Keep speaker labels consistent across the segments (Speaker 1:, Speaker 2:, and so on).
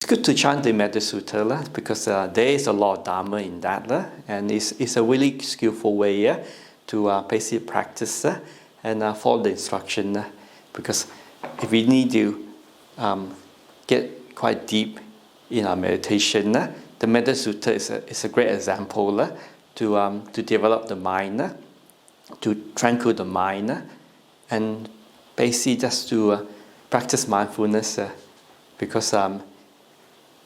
Speaker 1: it's good to chant the Metta Sutta because there is a lot of Dhamma in that, and it's a really skillful way to basically practice and follow the instruction. Because if we need to get quite deep in our meditation, the Metta Sutta is a great example to develop the mind, to tranquil the mind, and basically just to practice mindfulness. Because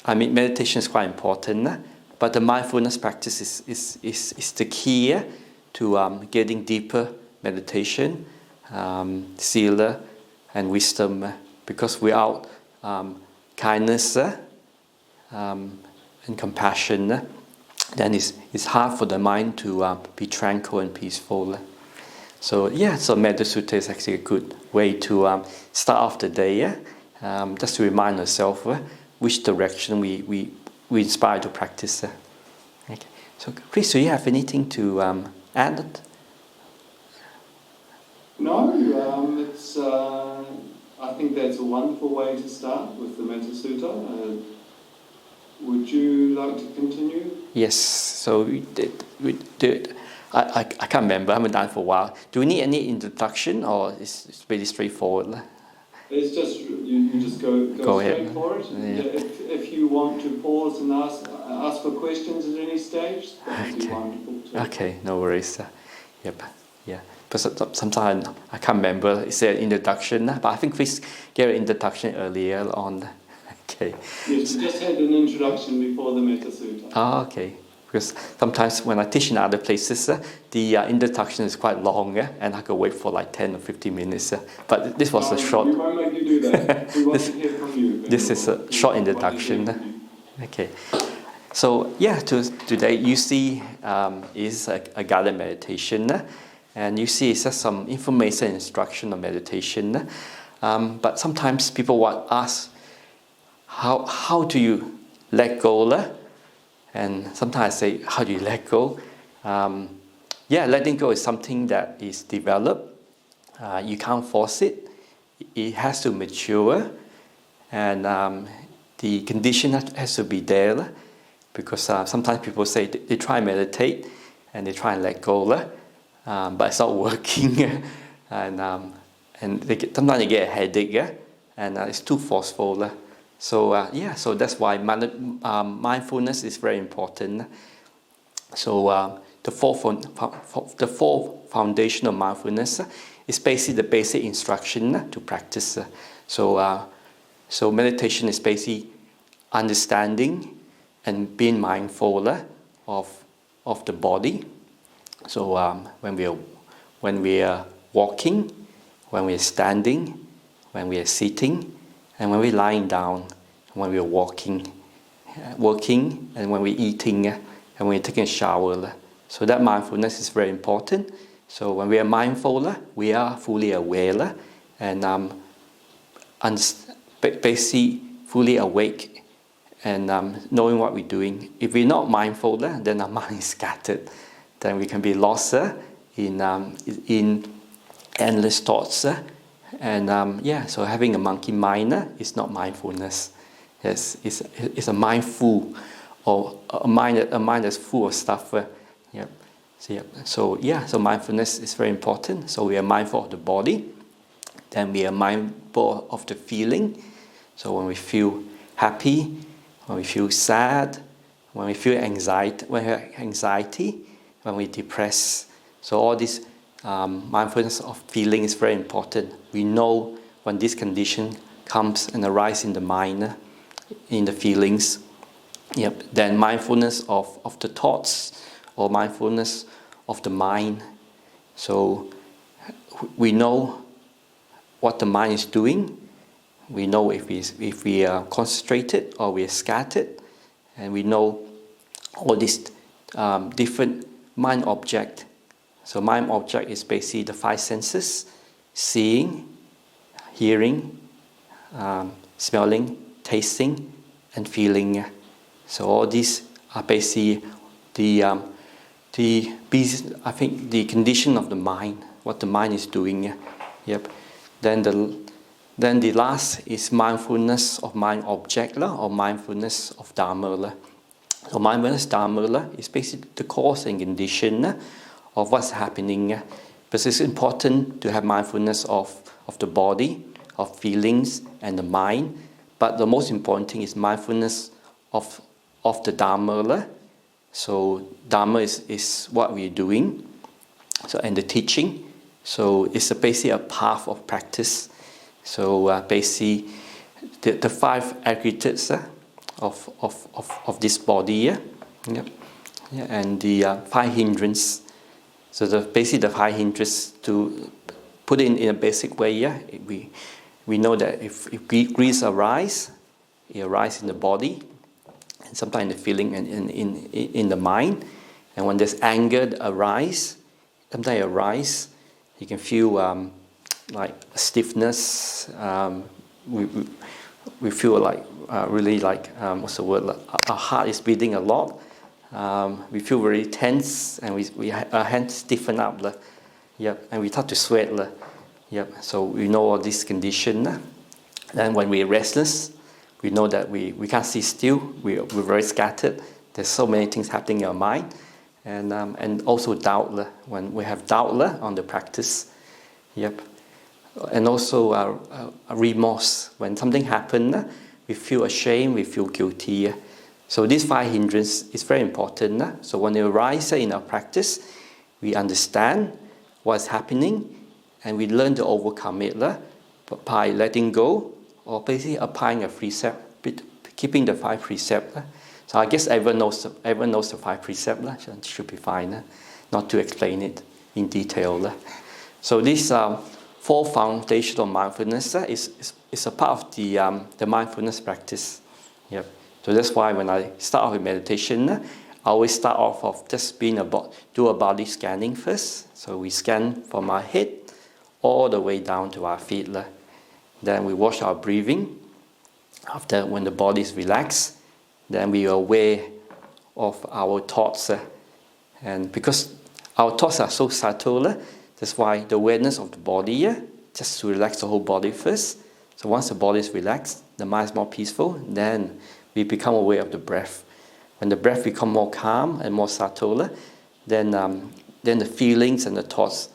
Speaker 1: meditation is quite important, but the mindfulness practice is the key to getting deeper meditation, sila, and wisdom. Because without kindness and compassion, then it's hard for the mind to be tranquil and peaceful. So Metta Sutta is actually a good way to start off the day, just to remind ourselves which direction we inspire to practice. Okay. So, Chris, do you have anything to add?
Speaker 2: No, it's. I think that's a wonderful way to start with the Metta Sutta. Would you like to continue?
Speaker 1: Yes. So we did. I can't remember. I haven't done it for a while. Do we need any introduction, or it's really straightforward?
Speaker 2: It's just you just go straight
Speaker 1: ahead.
Speaker 2: for it.
Speaker 1: Yeah.
Speaker 2: If you want to pause and ask for questions at any stage, that would be wonderful too.
Speaker 1: Okay, no worries. Yep. Yeah. But sometimes I can't remember. Is there an introduction? But I think Chris gave an introduction earlier on. Okay.
Speaker 2: Yes, you just had an introduction before the Metta Sutta.
Speaker 1: Oh, okay. Because sometimes when I teach in other places, the introduction is quite long, and I could wait for like 10 or 15 minutes. But this was a short.
Speaker 2: We won't make you do that. We want to hear from you.
Speaker 1: This is a short introduction. Okay. So today you see is a guided meditation, and you see it's just some information and instruction on meditation. But sometimes people want to ask, how do you let go? And sometimes I say, how do you let go? Letting go is something that is developed. You can't force it. It has to mature. And the condition has to be there. Because sometimes people say they try and meditate and they try and let go, but it's not working. and sometimes they get a headache, and it's too forceful. So that's why mindfulness is very important. So the four foundation of mindfulness is basically the basic instruction to practice. So meditation is basically understanding and being mindful of the body. So when we are walking, when we are standing, when we are sitting, and when we're lying down, when we're working, and when we're eating, and when we're taking a shower. So that mindfulness is very important. So when we are mindful, we are fully aware, and basically fully awake, and knowing what we're doing. If we're not mindful, then our mind is scattered. Then we can be lost in endless thoughts. So having a monkey mind is not mindfulness. Yes, it's a mindful, or a mind that's full of stuff. So mindfulness is very important. So we are mindful of the body, then we are mindful of the feeling. So when we feel happy, when we feel sad, when we feel anxiety, when we depress. So all this mindfulness of feeling is very important. We know when this condition comes and arises in the mind, in the feelings. Then mindfulness of the thoughts, or mindfulness of the mind. So we know what the mind is doing. We know if we are concentrated or we are scattered, and we know all these different mind objects. So mind object is basically the five senses: seeing, hearing, smelling, tasting, and feeling. So all these are basically the condition of the mind, what the mind is doing. Then Then the last is mindfulness of mind object or mindfulness of Dhamma. So mindfulness Dhamma is basically the cause and condition of what's happening. Because it's important to have mindfulness of the body, of feelings and the mind. But the most important thing is mindfulness of the Dhamma. So Dhamma is what we're doing. So and the teaching. So it's basically a path of practice. So basically the five aggregates of this body, and the five hindrances. So basically the five hindrances, to put it in a basic way, we know that if greed arises, it arises in the body, and sometimes in the feeling and in the mind. And when there's anger arises, sometimes it arises, you can feel like stiffness. We feel like really like what's the word? Our heart is beating a lot. We feel very tense, and our hands stiffen up. And we start to sweat. So we know all this condition. Then when we're restless, we know that we can't sit still. We're very scattered. There's so many things happening in our mind. And also doubt. When we have doubt on the practice. And also remorse. When something happens, we feel ashamed, we feel guilty. So these five hindrances is very important. So when they arise in our practice, we understand what's happening, and we learn to overcome it by letting go, or basically applying a precept, keeping the five precepts. So I guess everyone knows the five precepts. So it should be fine, not to explain it in detail. So these four foundations of mindfulness is a part of the mindfulness practice. So that's why when I start off with meditation, I always start off of just do a body scanning first. So we scan from our head all the way down to our feet. Then we watch our breathing. After, when the body is relaxed, then we are aware of our thoughts. And because our thoughts are so subtle, that's why the awareness of the body, just to relax the whole body first. So once the body is relaxed, the mind is more peaceful, then we become aware of the breath. When the breath becomes more calm and more subtle, then the feelings and the thoughts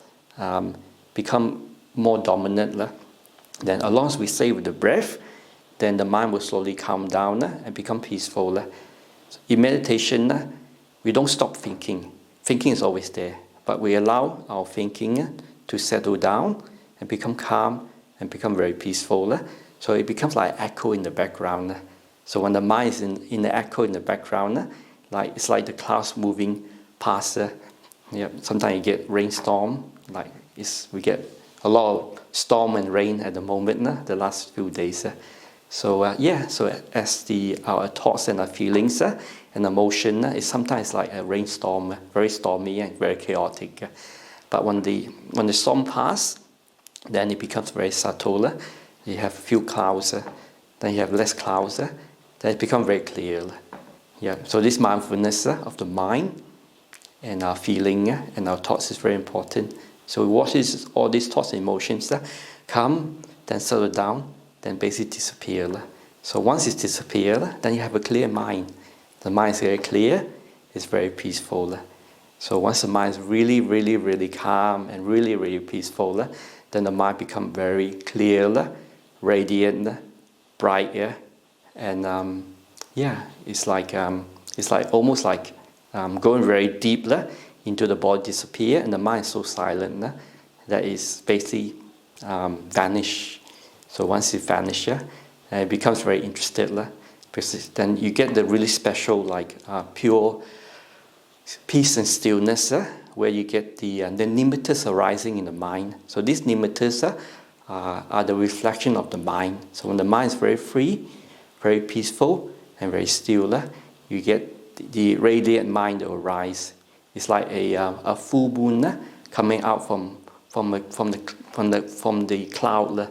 Speaker 1: become more dominant. Then as long as we stay with the breath, then the mind will slowly calm down and become peaceful. So in meditation, we don't stop thinking. Thinking is always there, but we allow our thinking to settle down and become calm and become very peaceful. So it becomes like echo in the background. So when the mind is in the echo in the background, it's like the clouds moving past. Sometimes you get rainstorm, we get a lot of storm and rain at the moment, the last few days. So as our thoughts and our feelings and emotion is sometimes like a rainstorm, very stormy and very chaotic. But when the storm passes, then it becomes very subtle. You have few clouds, then you have less clouds, then it becomes very clear. So this mindfulness of the mind and our feeling and our thoughts is very important. So we watch all these thoughts and emotions come, then settle down, then basically disappear. So once it disappears, then you have a clear mind. The mind is very clear, it's very peaceful. So once the mind is really, really, really calm and really, really peaceful, then the mind becomes very clear, radiant, bright, and it's like almost like going very deep into the body, disappear, and the mind is so silent that it's basically vanish. So once it vanishes, it becomes very interested, because then you get the really special, pure peace and stillness, where you get the nimittas arising in the mind. So these nimittas are the reflection of the mind. So when the mind is very free, very peaceful, and very still, you get the radiant mind that will arise. It's like a full moon coming out from the cloud,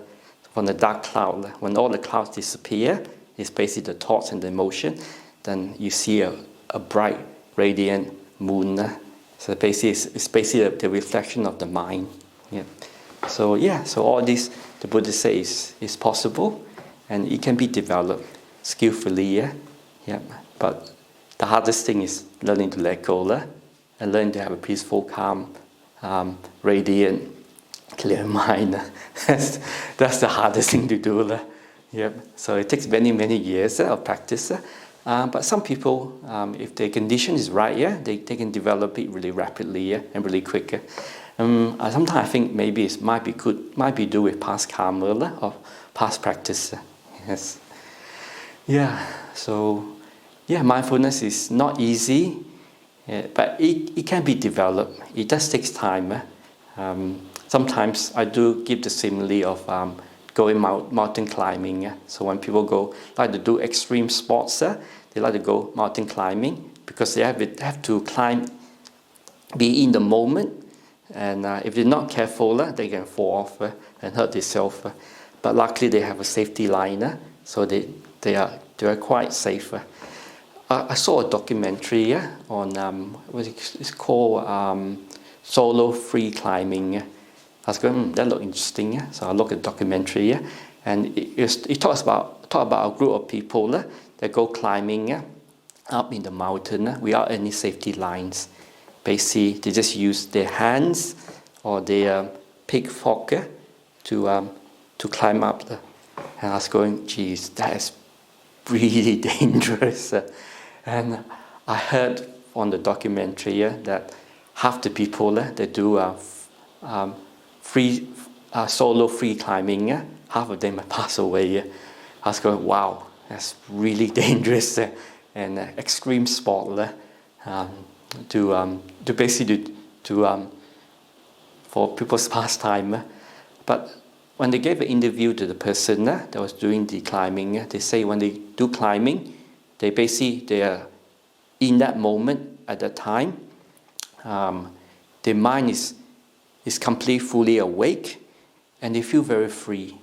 Speaker 1: from the dark cloud. When all the clouds disappear, it's basically the thoughts and the emotion. Then you see a bright, radiant moon. So basically, it's basically the reflection of the mind. So all these the Buddha says is possible, and it can be developed skillfully. Yeah. But the hardest thing is learning to let go, and learn to have a peaceful, calm, radiant, clear mind. That's the hardest thing to do. Yep. So it takes many, many years of practice. But some people, if their condition is right, they can develop it really rapidly and really quick. Sometimes I think maybe it might be due with past karma or past practice. Yes. Yeah. So, mindfulness is not easy, but it can be developed. It just takes time. Sometimes I do give the simile of going mountain climbing. So when people like to do extreme sports, they like to go mountain climbing because they have to climb, be in the moment, and if they're not careful, they can fall off and hurt themselves. But luckily they have a safety line, so they are quite safe. I saw a documentary on it's called solo free climbing. I was going, that looked interesting. So I looked at the documentary, and it talks about a group of people that go climbing up in the mountain without any safety lines. Basically, they just use their hands or their pickpock to climb up. And I was going, geez, that is really dangerous. And I heard on the documentary that half the people that do solo free climbing, half of them pass away. I was going, wow, that's really dangerous and extreme sport to basically for people's pastime. But when they gave an interview to the person that was doing the climbing, they say when they do climbing, they are in that moment at that time. Their mind is completely fully awake, and they feel very free.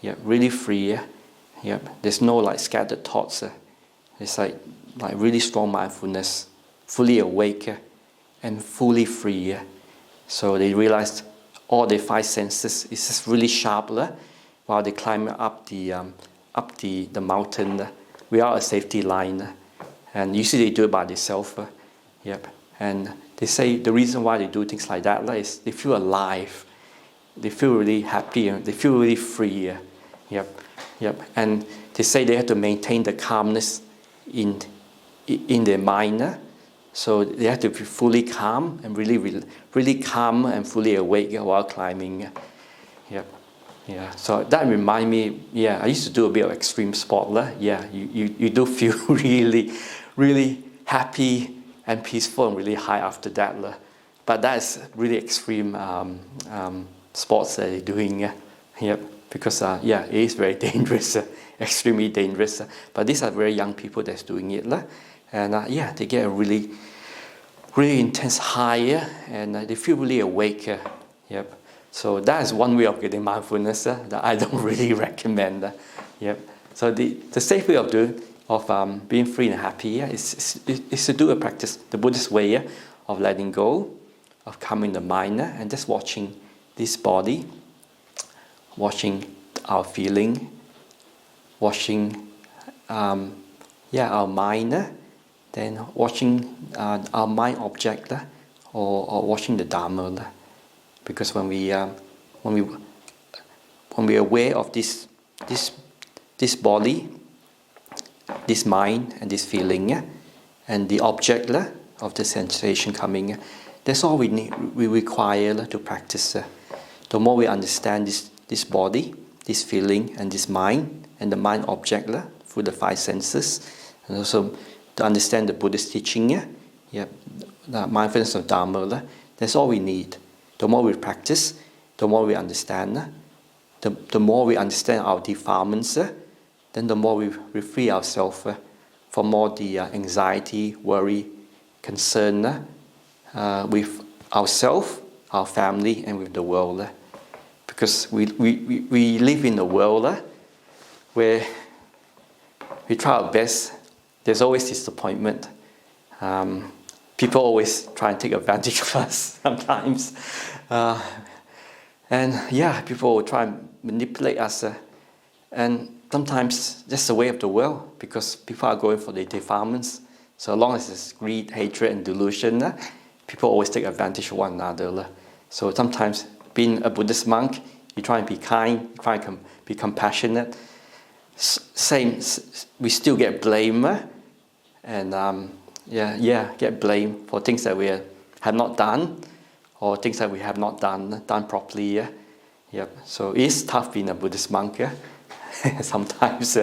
Speaker 1: Yeah, really free. Yeah, there's no like scattered thoughts. It's like really strong mindfulness, fully awake and fully free. So they realized all their five senses is just really sharp while they climb up the mountain without a safety line. And usually they do it by themselves. Yep. And they say the reason why they do things like that is they feel alive. They feel really happy and they feel really free. Yep. And they say they have to maintain the calmness in their mind. So they have to be fully calm and really calm and fully awake while climbing. Yep. Yeah. So that reminds me, I used to do a bit of extreme sport. You do feel really happy and peaceful and really high after that. But that's really extreme sports that they're doing. Because it is very dangerous, extremely dangerous. But these are very young people that's doing it. And they get a really intense high and they feel really awake. So that is one way of getting mindfulness that I don't really recommend. So the safe way of being free and happy is to do a practice, the Buddhist way of letting go, of calming the mind and just watching this body, watching our feeling, watching our mind, then watching our mind object or watching the Dhamma. Because when we are aware of this body, this mind and this feeling, and the object of the sensation coming, that's all we require to practice. The more we understand this body, this feeling, and this mind, and the mind object through the five senses, and also to understand the Buddhist teaching, the mindfulness of Dhamma, that's all we need. The more we practice, the more we understand. The more we understand our defilements, then the more we free ourselves from all the anxiety, worry, concern with ourselves, our family, and with the world. Because we live in a world where we try our best. There's always disappointment. People always try and take advantage of us sometimes. And people will try and manipulate us. And sometimes that's the way of the world, because people are going for the defilements. So long as there's greed, hatred, and delusion, people always take advantage of one another. So sometimes, being a Buddhist monk, you try and be kind, you try and be compassionate. We still get blamed, and get blamed for things that we have not done, or things that we have not done properly. So it's tough being a Buddhist monk. Sometimes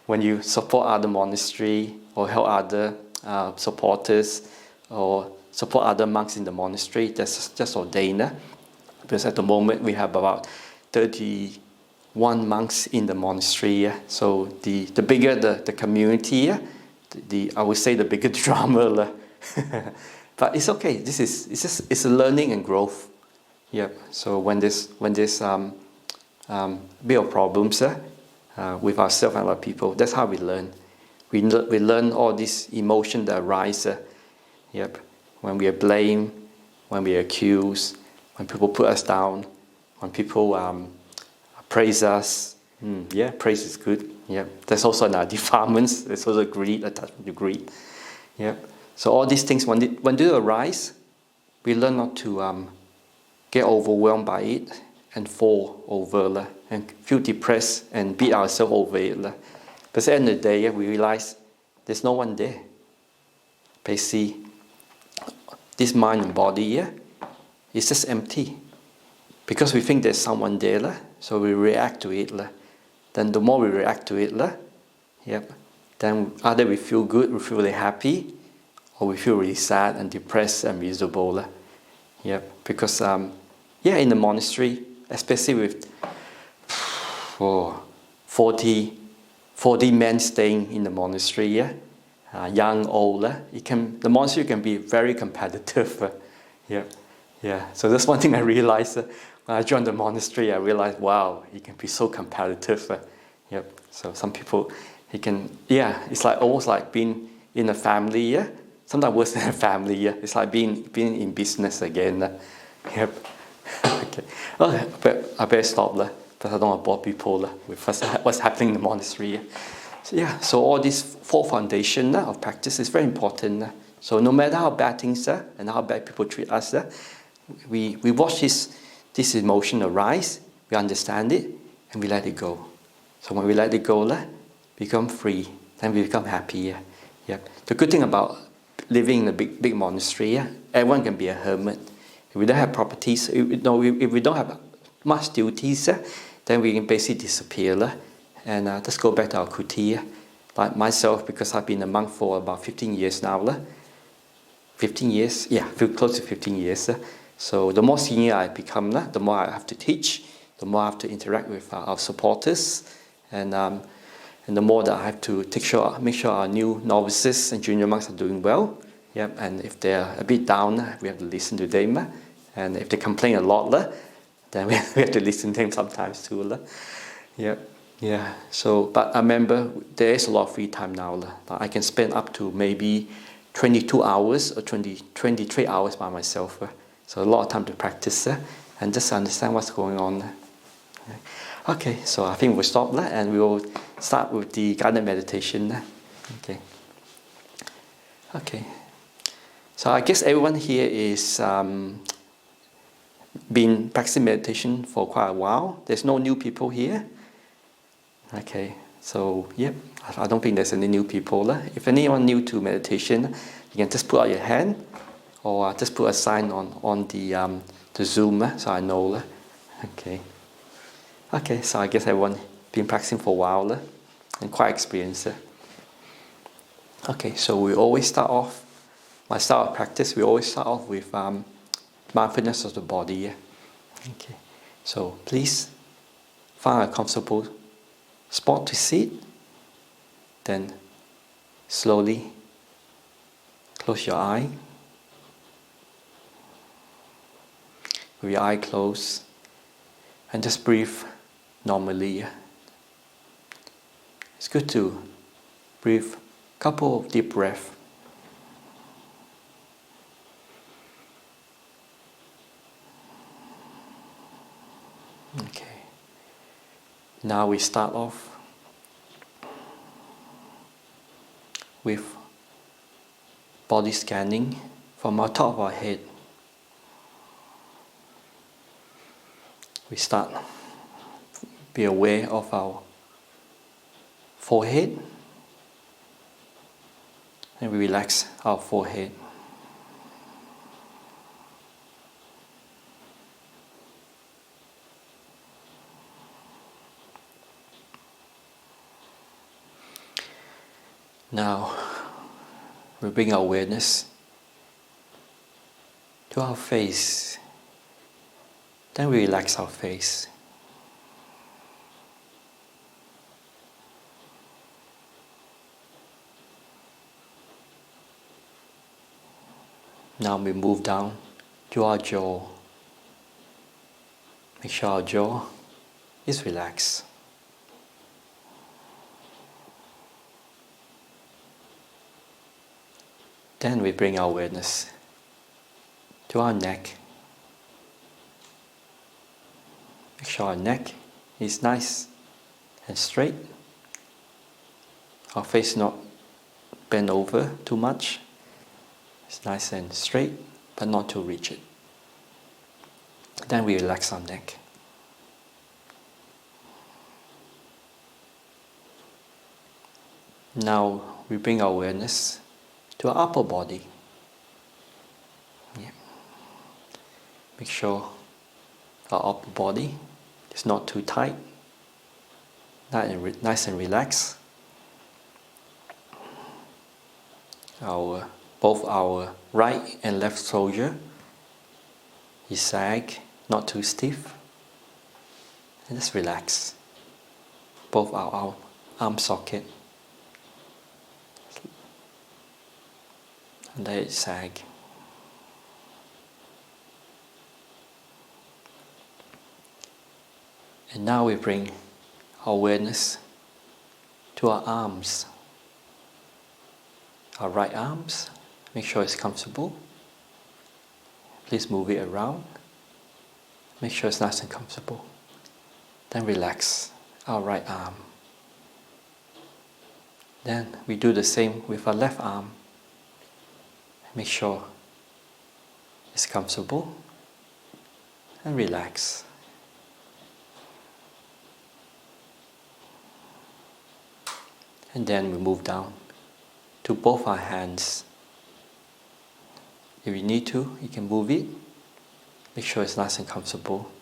Speaker 1: when you support other monastery or help other supporters or support other monks in the monastery that's just ordained. Because at the moment we have about 31 monks in the monastery. So the bigger the community, I would say the bigger the drama. But it's okay. It's a learning and growth. So when there's bit of problems with ourselves and other people, that's how we learn. We learn all these emotions that arise. When we are blamed, when we are accused, when people put us down, when people praise us. Praise is good. There's also another defilements. There's also greed, attachment to greed. So all these things, when they arise, we learn not to get overwhelmed by it and fall over and feel depressed and beat ourselves over it. But at the end of the day, we realize there's no one there. Basically, this mind and body is just empty. Because we think there's someone there, so we react to it. Then the more we react to it, then either we feel good, we feel really happy, or we feel really sad and depressed and miserable. Because in the monastery, especially with 40 men staying in the monastery, young, old, the monastery can be very competitive. So that's one thing I realized when I joined the monastery. I realized, wow, it can be so competitive. So some people, it's like almost like being in a family. Sometimes worse than a family. It's like being in business again. Okay. But I better stop because I don't want to bore people with what's happening in the monastery. So all these four foundations of practice is very important. So no matter how bad things are and how bad people treat us, we watch this emotion arise, we understand it, and we let it go. So when we let it go, we become free, then we become happy. The good thing about living in a big monastery, everyone can be a hermit. If we don't have properties, if we don't have much duties, then we can basically disappear and just go back to our kuti. Like myself, because I've been a monk for about 15 years now. 15 years? Close to 15 years. So the more senior I become, the more I have to teach, the more I have to interact with our supporters, and the more that I have to make sure our new novices and junior monks are doing well. And if they're a bit down, we have to listen to them. And if they complain a lot, then we have to listen to them sometimes too. So, but I remember there is a lot of free time now. I can spend up to maybe 22 hours or 23 hours by myself. So a lot of time to practice and just understand what's going on. Okay, so I think we'll stop there and we will start with the guided meditation. Okay. So I guess everyone here is been practicing meditation for quite a while. There's no new people here. Okay, so I don't think there's any new people. If anyone new to meditation, you can just put out your hand or just put a sign on the Zoom so I know. Okay, so I guess everyone been practicing for a while and quite experienced. Okay, so we always start off, my style of practice, we always start off with mindfulness of the body. Okay, so please find a comfortable spot to sit, then slowly close your eye. With your eye closed, and just breathe normally. It's good to breathe a couple of deep breaths. Okay. Now we start off with body scanning from our top of our head. We start, be aware of our forehead, and we relax our forehead. Now, we bring our awareness to our face. Then we relax our face. Now we move down to our jaw. Make sure our jaw is relaxed. Then we bring our awareness to our neck. Make sure our neck is nice and straight. Our face not bent over too much. It's nice and straight, but not too rigid. Then we relax our neck. Now we bring our awareness to our upper body. Yeah. Make sure our upper body is not too tight, nice and relaxed. Both our right and left shoulder is sag, not too stiff. And just relax. Both our arm socket. And let it sag. And now we bring our awareness to our arms. Our right arms, make sure it's comfortable. Please move it around. Make sure it's nice and comfortable. Then relax our right arm. Then we do the same with our left arm. Make sure it's comfortable and relax. And then we move down to both our hands. If you need to, you can move it. Make sure it's nice and comfortable.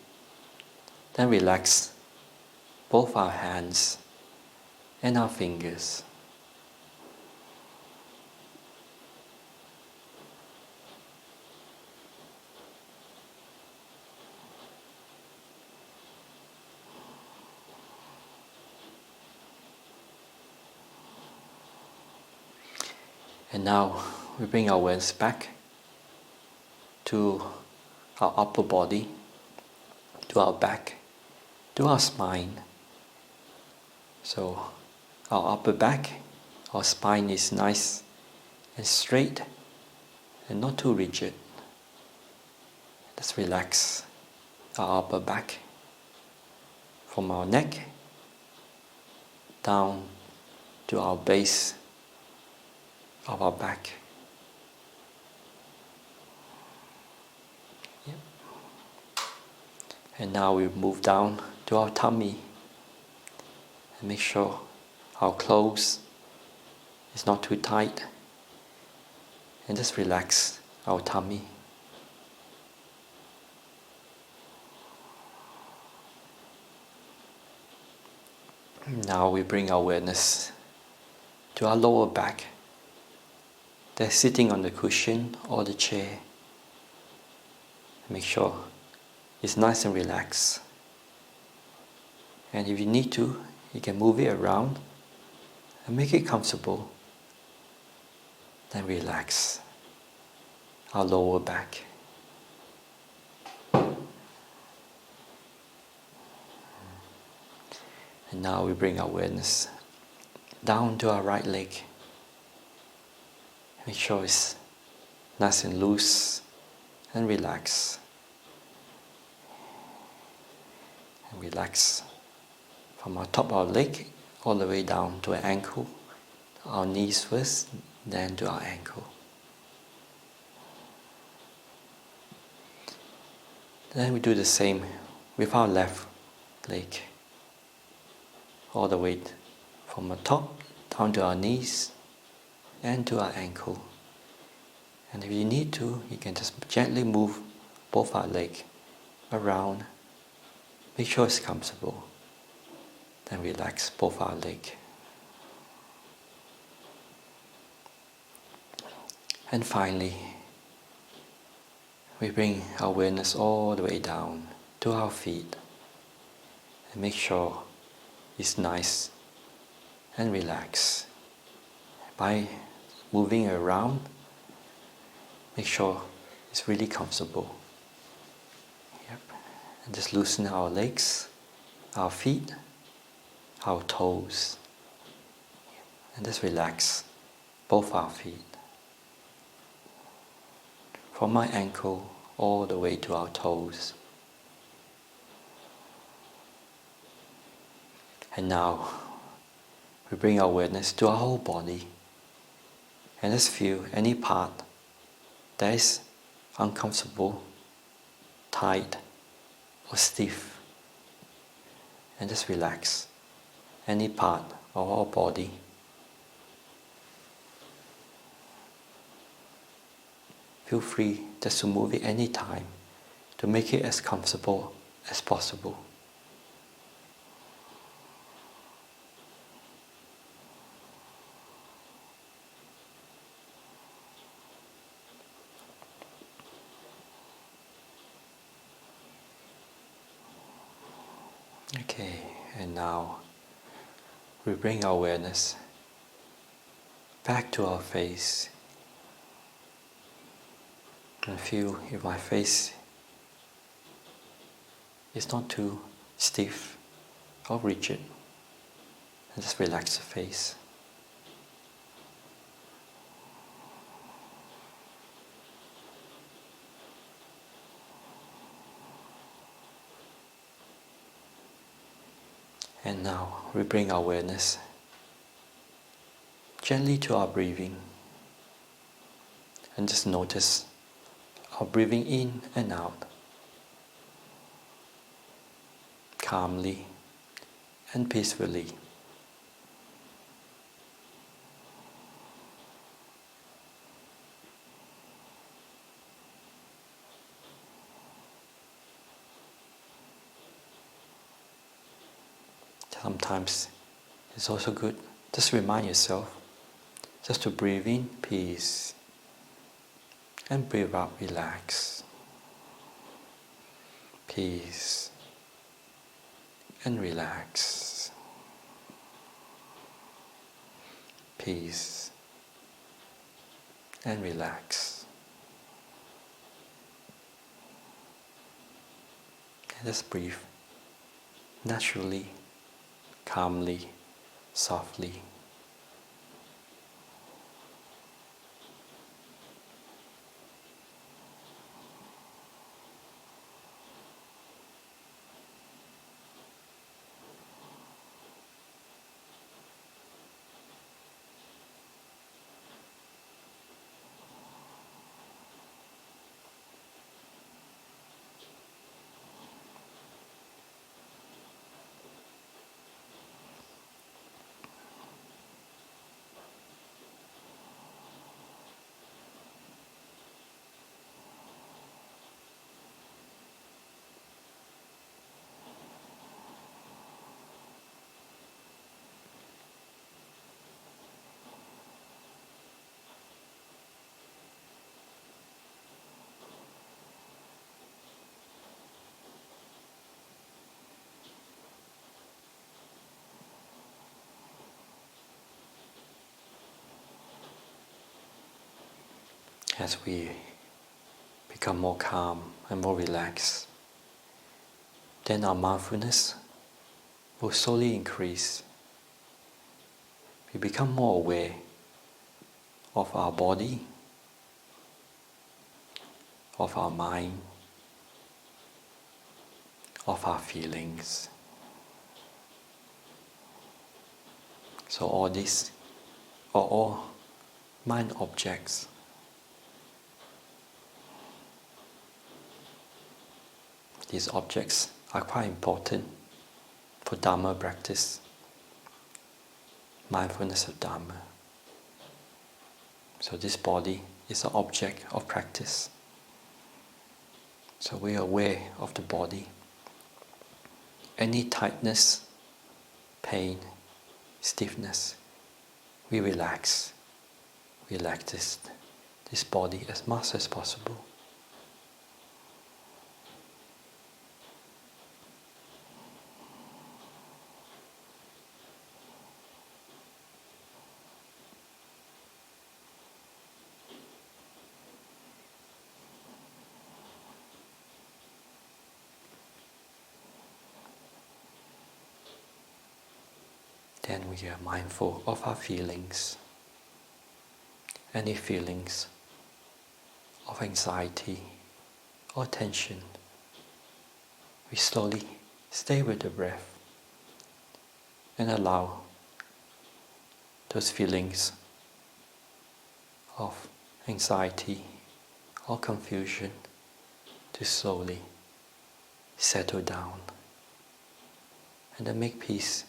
Speaker 1: Then relax both our hands and our fingers. And now we bring our awareness back to our upper body, to our back, to our spine. So our upper back, our spine is nice and straight and not too rigid. Let's relax our upper back from our neck down to our base of our back. Yep. And now we move down to our tummy and make sure our clothes is not too tight, and just relax our tummy. Now we bring our awareness to our lower back. They're sitting on the cushion or the chair. Make sure it's nice and relaxed. And if you need to, you can move it around and make it comfortable. Then relax our lower back. And now we bring our awareness down to our right leg. Make sure it's nice and loose and relaxed. relax from our top of our leg all the way down to our ankle. Our knees first, then to our ankle. Then we do the same with our left leg. All the way from the top down to our knees and to our ankle. And if you need to, you can just gently move both our legs around. Make sure it's comfortable. Then relax both our legs. And finally, we bring our awareness all the way down to our feet. And make sure it's nice and relaxed. By moving around, make sure it's really comfortable. Yep. And just loosen our legs, our feet, our toes. And just relax both our feet. From my ankle all the way to our toes. And now, we bring our awareness to our whole body. And let's feel any part that is uncomfortable, tight, or stiff. And just relax any part of our body. Feel free just to move it any time to make it as comfortable as possible. Okay, and now we bring our awareness back to our face and feel if my face is not too stiff or rigid, and just relax the face. And now we bring our awareness gently to our breathing and just notice our breathing in and out, calmly and peacefully. Sometimes it's also good just remind yourself just to breathe in peace and breathe out relax. Peace and relax. Peace and relax. And just breathe naturally, calmly, softly. As we become more calm and more relaxed, then our mindfulness will slowly increase. We become more aware of our body, of our mind, of our feelings. So all these are all mind objects. These objects are quite important for Dhamma practice, mindfulness of Dhamma. So this body is an object of practice. So we are aware of the body. Any tightness, pain, stiffness, we relax. Relax this body as much as possible. Then we are mindful of our feelings. Any feelings of anxiety or tension, we slowly stay with the breath and allow those feelings of anxiety or confusion to slowly settle down and then make peace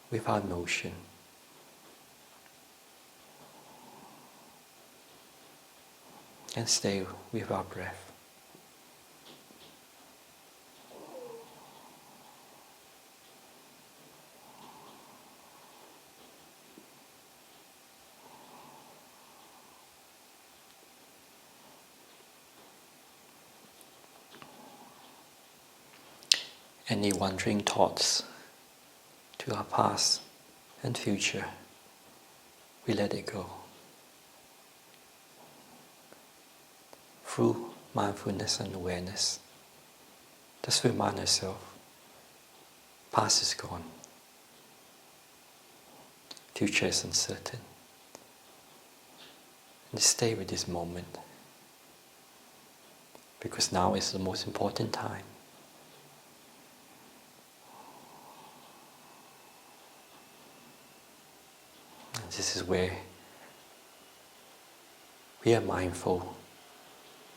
Speaker 1: with our emotion. And stay with our breath. Any wandering thoughts to our past and future, we let it go. Through mindfulness and awareness, just remind ourselves, past is gone, future is uncertain. And stay with this moment, because now is the most important time. And this is where we are mindful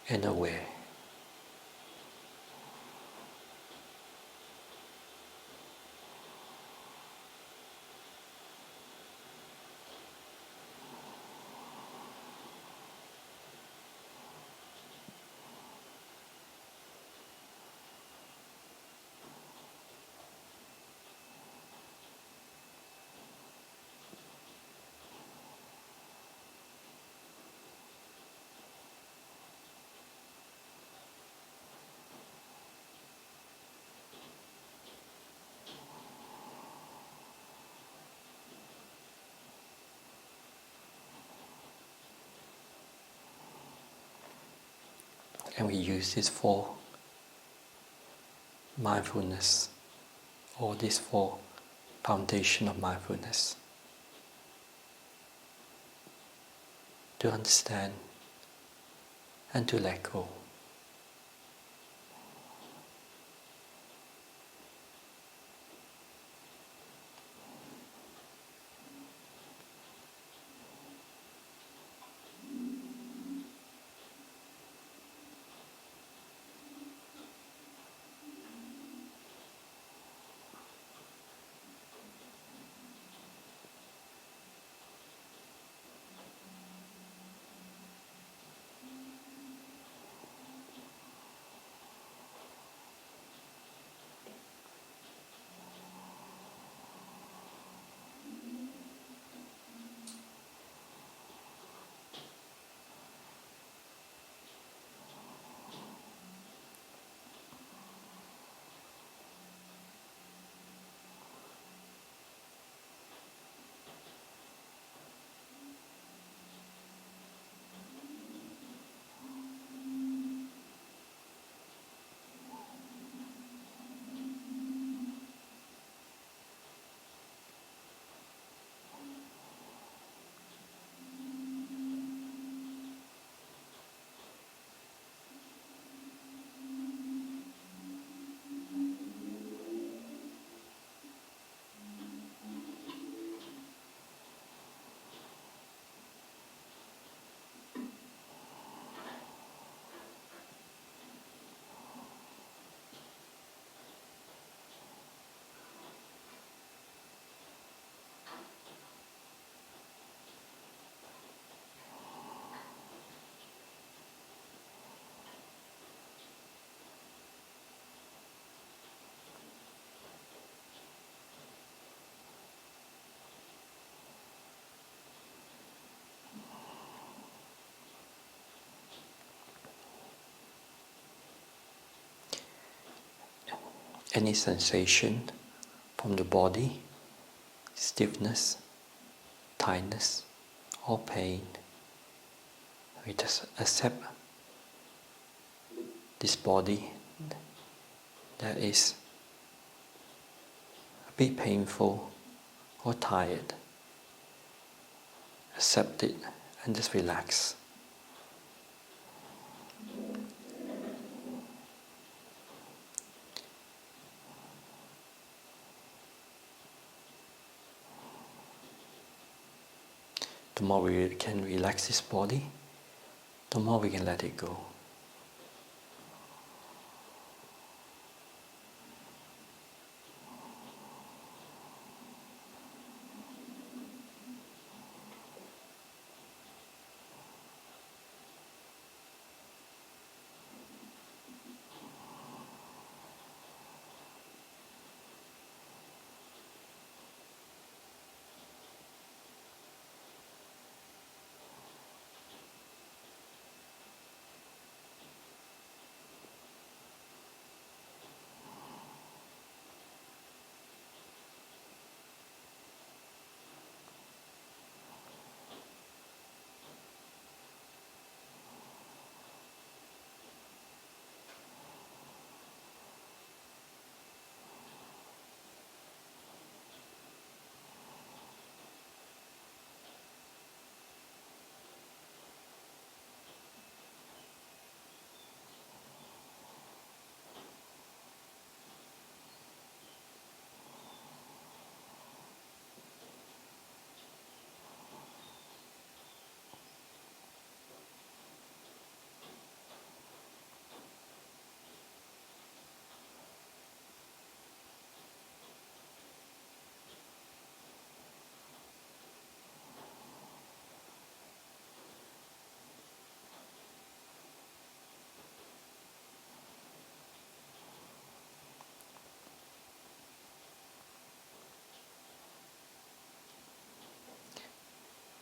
Speaker 1: and aware. And we use these four mindfulness, or these four foundation of mindfulness, to understand and to let go. any sensation from the body, stiffness, tightness, or pain. We just accept this body that is a bit painful or tired. Accept it and just relax. The more we can relax this body, the more we can let it go.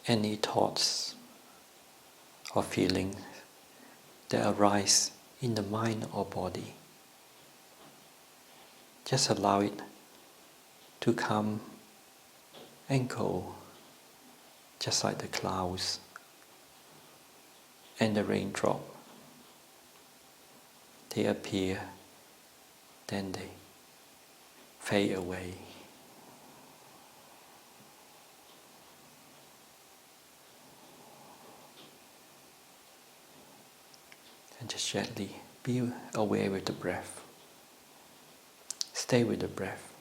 Speaker 1: Any thoughts or feelings that arise in the mind or body, just allow it to come and go, just like the clouds and the raindrop. They appear, then they fade away. And just gently be aware with the breath. Stay with the breath.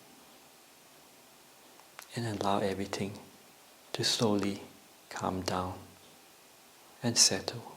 Speaker 1: And allow everything to slowly calm down and settle.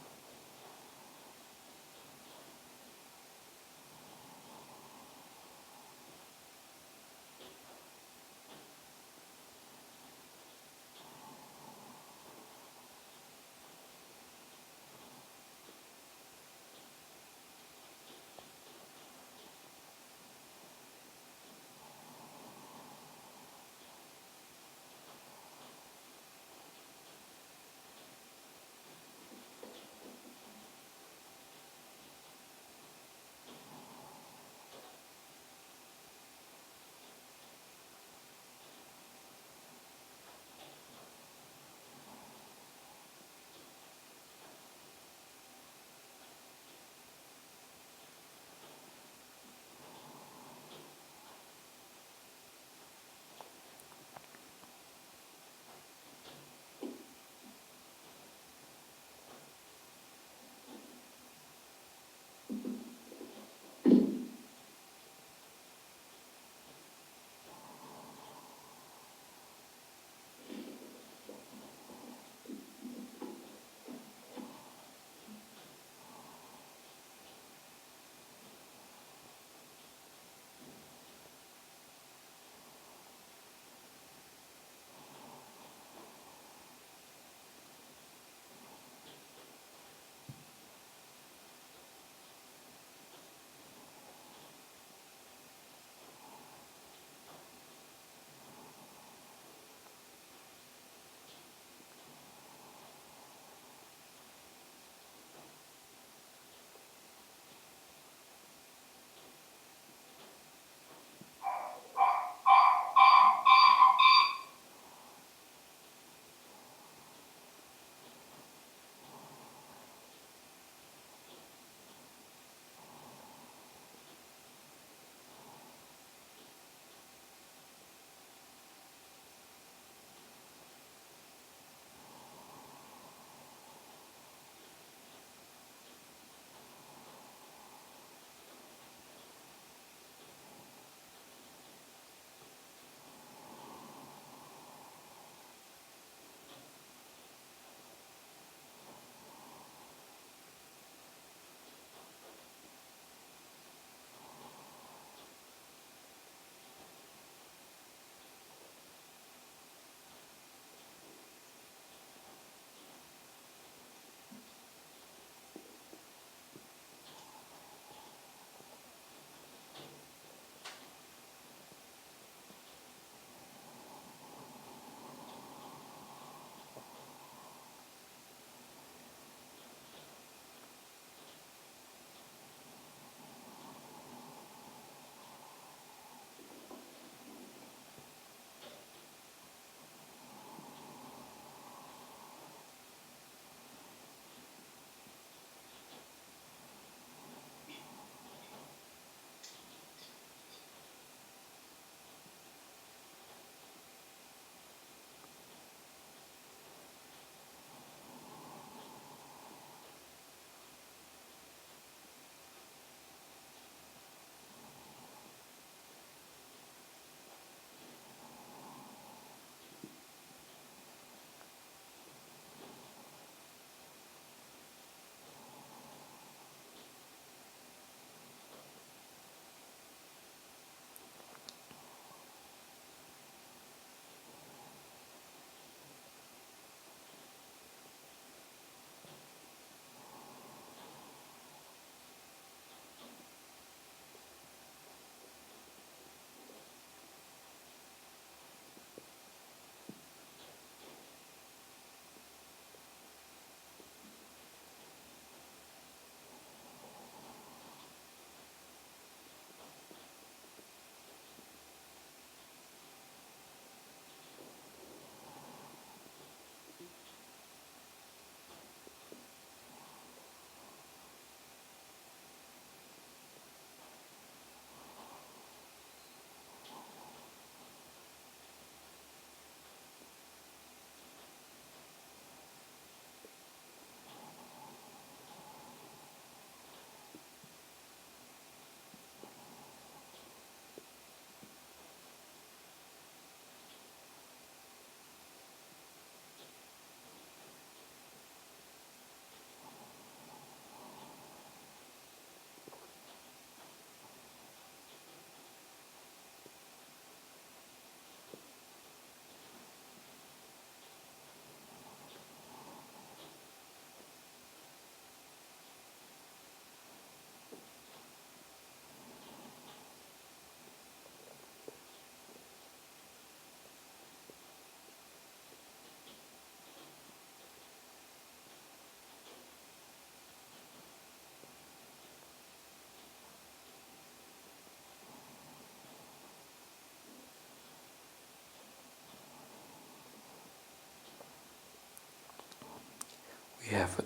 Speaker 1: We have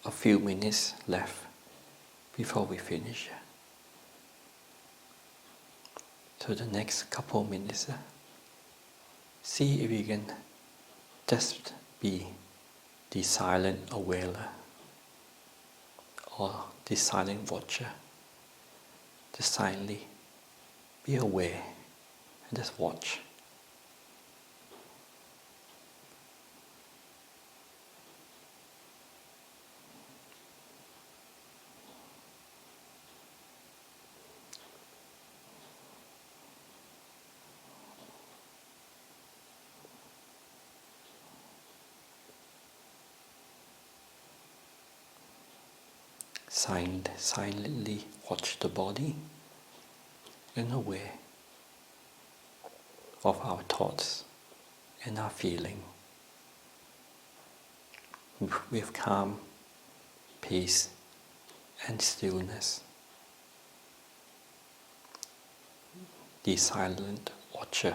Speaker 1: a few minutes left before we finish. So the next couple of minutes, see if you can just be the silent awarer or the silent watcher. Just silently be aware and just watch. Silently watch the body and aware of our thoughts and our feeling with calm, peace and stillness. The silent watcher.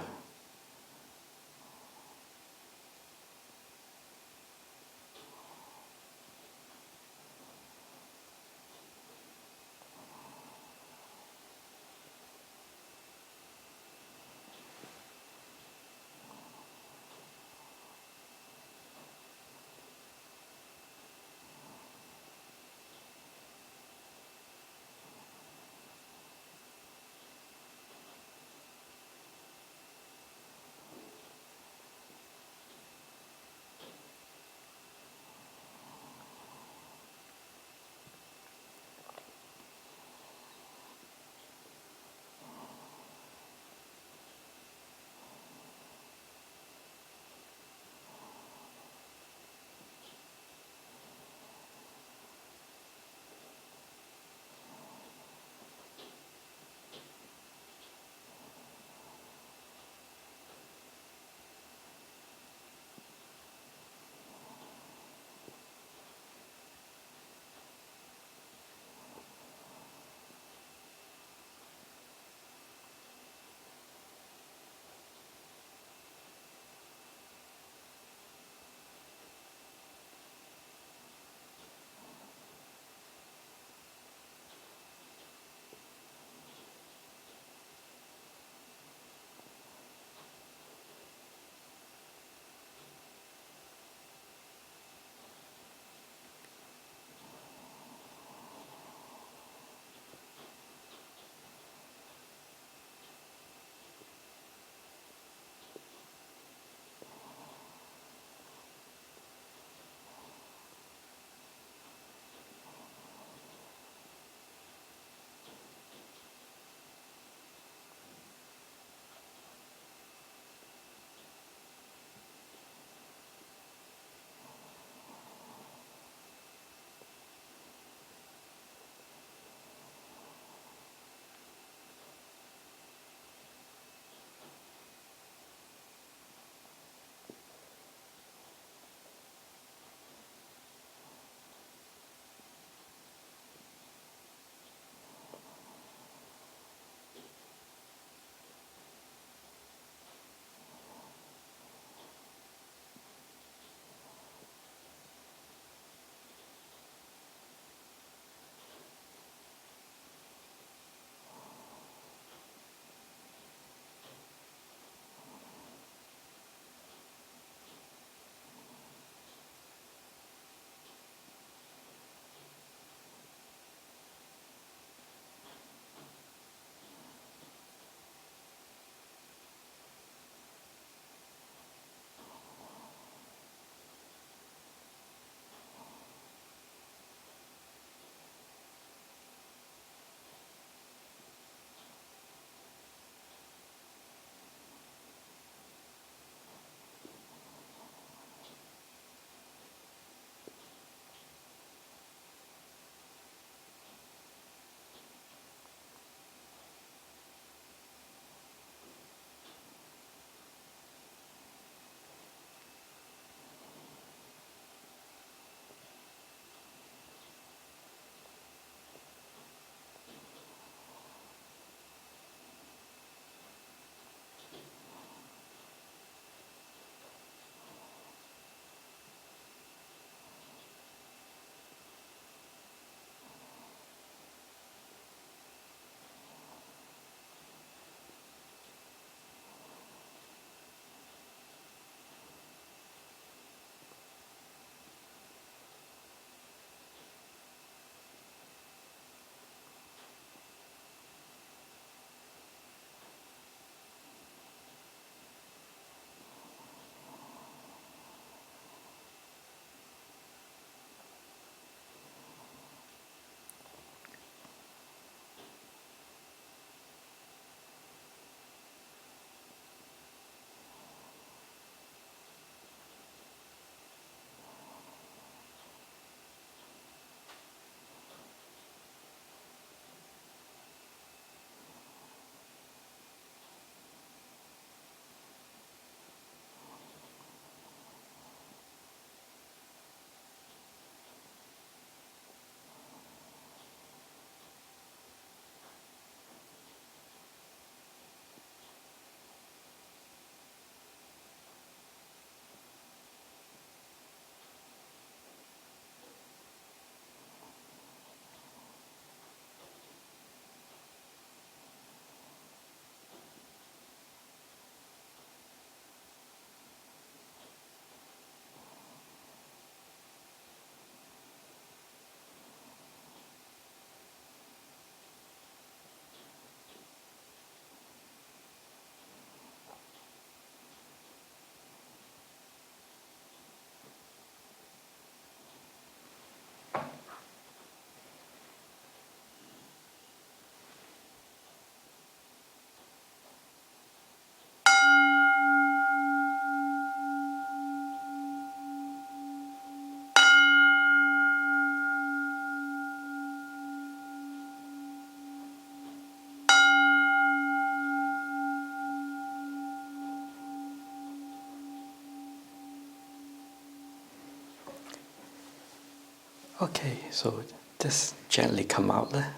Speaker 1: Okay, so just gently come out there.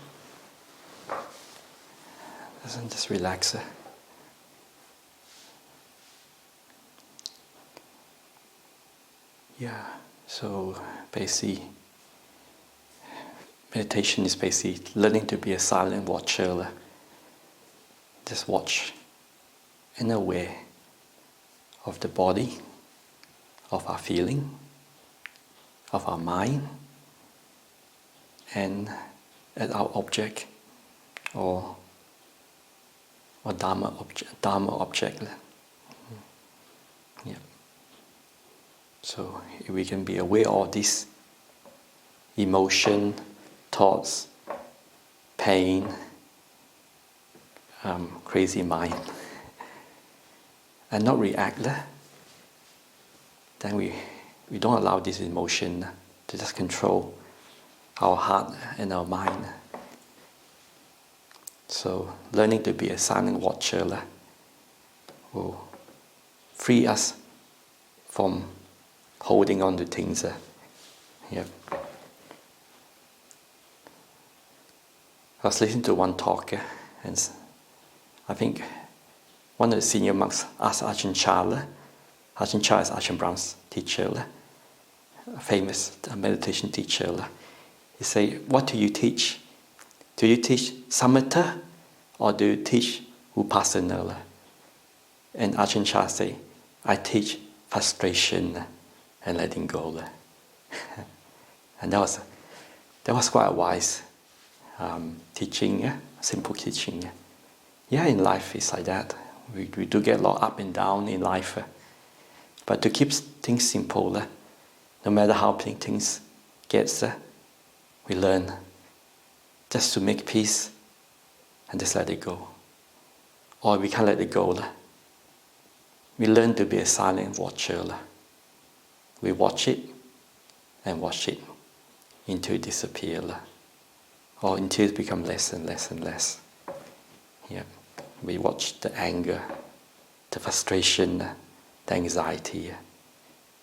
Speaker 1: Just relax. Yeah, so basically, meditation is basically learning to be a silent watcher. Just watch and aware of the body, of our feeling, of our mind, and at our object or Dhamma object. Yeah. So if we can be aware of this emotion, thoughts, pain, crazy mind, and not react, then we don't allow this emotion to just control our heart and our mind. So learning to be a silent watcher will free us from holding on to things. Yeah. I was listening to one talk, and I think one of the senior monks asked Ajahn Chah. Ajahn Chah is Ajahn Brahm's teacher, a famous meditation teacher. He said, "What do you teach? Do you teach samatha or do you teach vipassana?" And Ajahn Chah said, "I teach frustration and letting go." And that was quite a wise teaching, simple teaching. Yeah, in life it's like that. We do get a lot up and down in life. But to keep things simple, no matter how things get, we learn just to make peace and just let it go. Or we can't let it go. We learn to be a silent watcher. We watch it and watch it until it disappears, or until it becomes less and less and less. Yeah. We watch the anger, the frustration, the anxiety,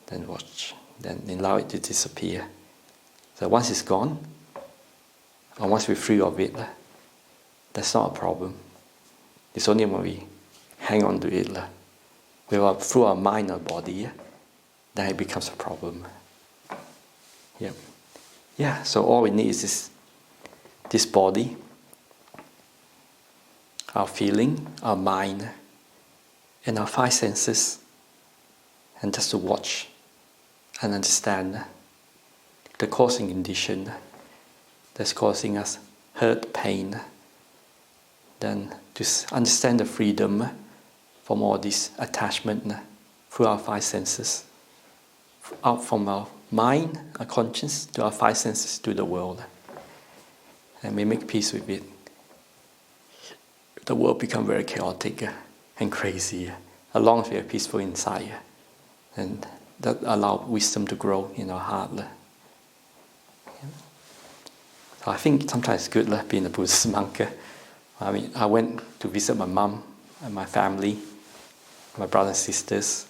Speaker 1: then allow it to disappear. So once it's gone, or once we're free of it, that's not a problem. It's only when we hang on to it through our mind or body, then it becomes a problem. Yeah. Yeah, so all we need is this body, our feeling, our mind, and our five senses, and just to watch and understand the causing condition that's causing us hurt, pain, then to understand the freedom from all this attachment through our five senses, out from our mind, our conscience, to our five senses, to the world. And we make peace with it. The world becomes very chaotic and crazy, as long as we are peaceful inside. And that allows wisdom to grow in our heart. So I think sometimes it's good being a Buddhist monk. I mean, I went to visit my mom and my family, my brothers and sisters,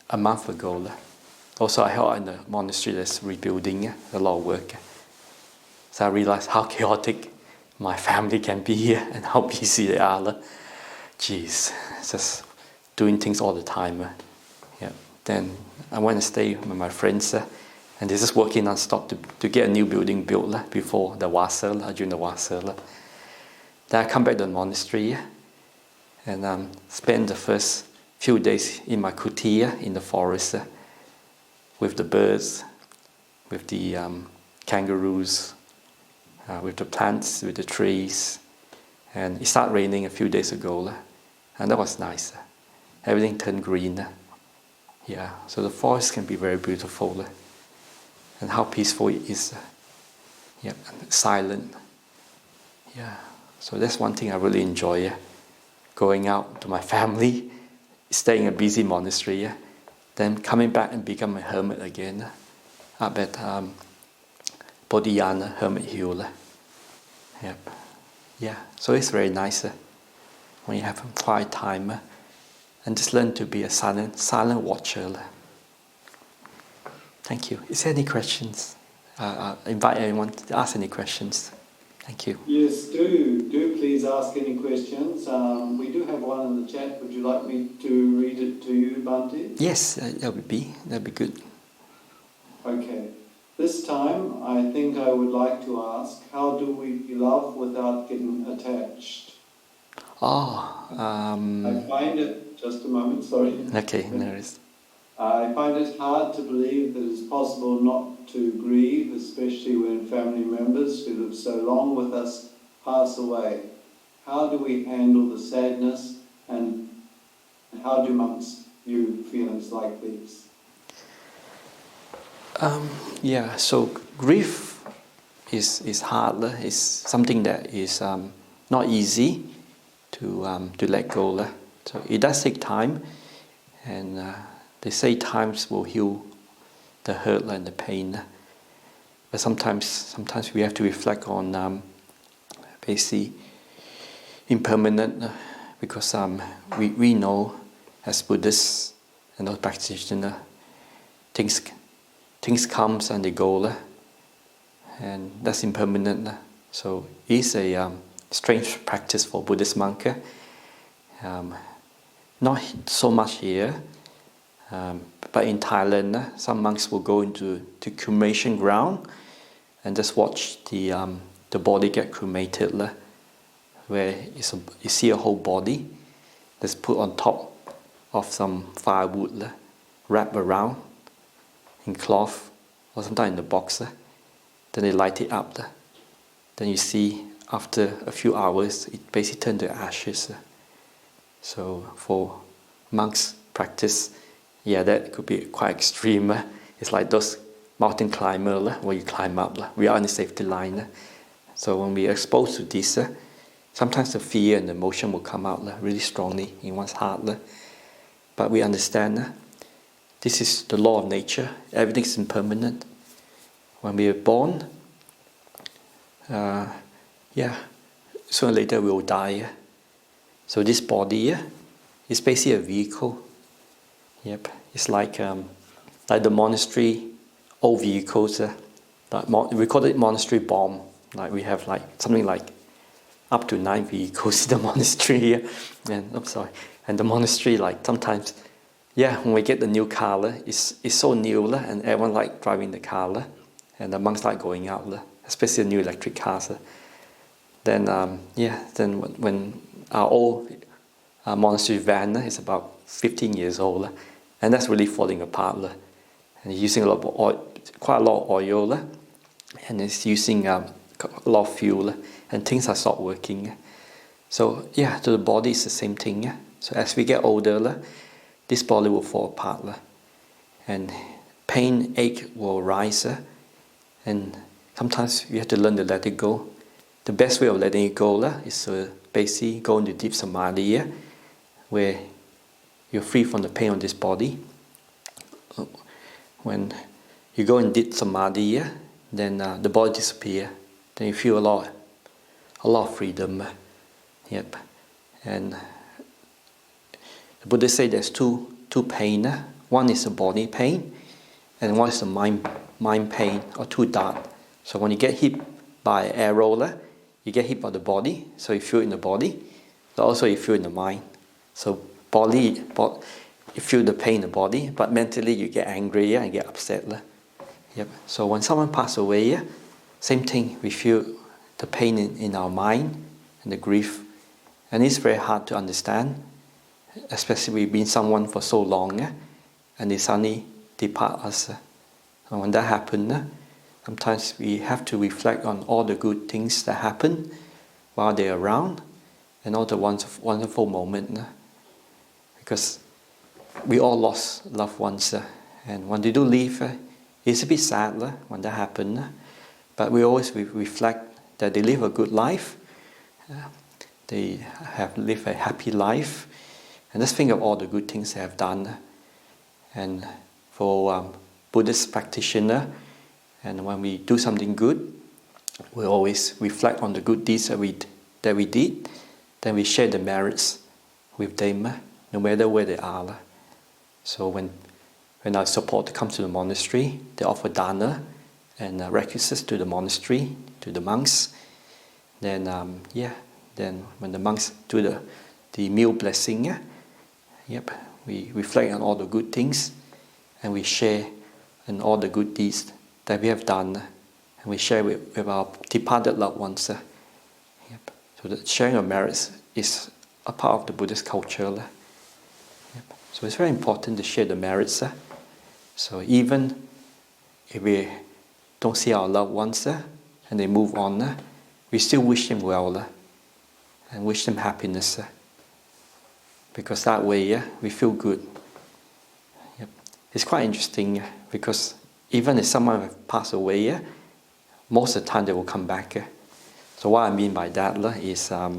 Speaker 1: a month ago. Also, I helped in the monastery that's rebuilding, a lot of work. So I realized how chaotic my family can be here and how busy they are. Jeez, just doing things all the time. Yeah. Then I went to stay with my friends, and they're just working non-stop to get a new building built before the Wasa, during the Wasa. Then I come back to the monastery and spend the first few days in my kutia in the forest with the birds, with the kangaroos, with the plants, with the trees. And it started raining a few days ago, and that was nice. Everything turned green. Yeah, so the forest can be very beautiful, and how peaceful it is. Yeah, and silent. Yeah, so that's one thing I really enjoy. Going out to my family, staying in a busy monastery, then coming back and become a hermit again up at Bodhinyana Hermit Hill. Yep. Yeah, so it's very nice when you have quiet time and just learn to be a silent watcher. Thank you. Is there any questions? I invite anyone to ask any questions. Thank you.
Speaker 2: Yes, do please ask any questions. We do have one in the chat. Would you like me to read it to you, Bhante?
Speaker 1: Yes, that'd be good.
Speaker 2: Okay. This time, I think I would like to ask, how do we love without getting attached? I find it, just a moment, sorry.
Speaker 1: Okay, no worries.
Speaker 2: I find it hard to believe that it's possible not to grieve, especially when family members who live so long with us pass away. How do we handle the sadness, and how do monks view feelings like these?
Speaker 1: So grief is hard. It's something that is not easy to let go. So it does take time, and they say times will heal the hurt and the pain. But sometimes we have to reflect on basically impermanent, because we know as Buddhists and as practitioners, things comes and they go, and that's impermanent. So it's a strange practice for Buddhist monk. Not so much here, but in Thailand, some monks will go into the cremation ground and just watch the body get cremated, where you see a whole body that's put on top of some firewood, wrapped around in cloth or sometimes in the box. Then they light it up. Then you see after a few hours it basically turns to ashes. So for monks practice, that could be quite extreme. It's like those mountain climbers where you climb up. We are on the safety line. So when we are exposed to this, sometimes the fear and the emotion will come out really strongly in one's heart. But we understand this is the law of nature. Everything is impermanent. When we are born, sooner or later we will die. So this body is basically a vehicle. Yep, it's like the monastery old vehicles. We call it monastery bomb. Like we have something like up to 9 vehicles in the monastery. And the monastery, sometimes, when we get the new car, it's so new, and everyone like driving the car, and the monks like going out, especially the new electric cars. Then when our old monastery van is about 15 years old, and that's really falling apart, and using quite a lot of oil, and it's using a lot of fuel, and things are stopped working. So to the body it's the same thing. So as we get older, this body will fall apart, and pain, ache will rise, and sometimes we have to learn to let it go. The best way of letting it go is to basically go into deep samadhi, where you're free from the pain of this body. When you go in deep samadhi, then the body disappears. Then you feel a lot of freedom. Yep. And the Buddha say there's two pain. One is the body pain, and one is the mind pain, or two dart. So when you get hit by an arrow, you get hit by the body, so you feel in the body, but also you feel in the mind. So you feel the pain in the body, but mentally you get angry and get upset. Yep. So when someone passes away, same thing, we feel the pain in our mind and the grief. And it's very hard to understand, especially we've been someone for so long, and they suddenly depart us. And when that happens, sometimes we have to reflect on all the good things that happen while they're around, and all the wonderful moments. Because we all lost loved ones, and when they do leave, it's a bit sad when that happens. But we always reflect that they live a good life, they have lived a happy life, and just think of all the good things they have done. And for Buddhist practitioner, and when we do something good, we always reflect on the good deeds that we did. Then we share the merits with them, no matter where they are. So when when our supporter comes to the monastery, they offer dana and requisites to the monastery, to the monks. Then, then when the monks do the meal blessing, we reflect on all the good things, and we share in all the good deeds that we have done, and we share with our departed loved ones. So the sharing of merits is a part of the Buddhist culture. So it's very important to share the merits. So even if we don't see our loved ones and they move on, we still wish them well and wish them happiness. Because that way we feel good. It's quite interesting because even if someone has passed away, most of the time they will come back. So what I mean by that is I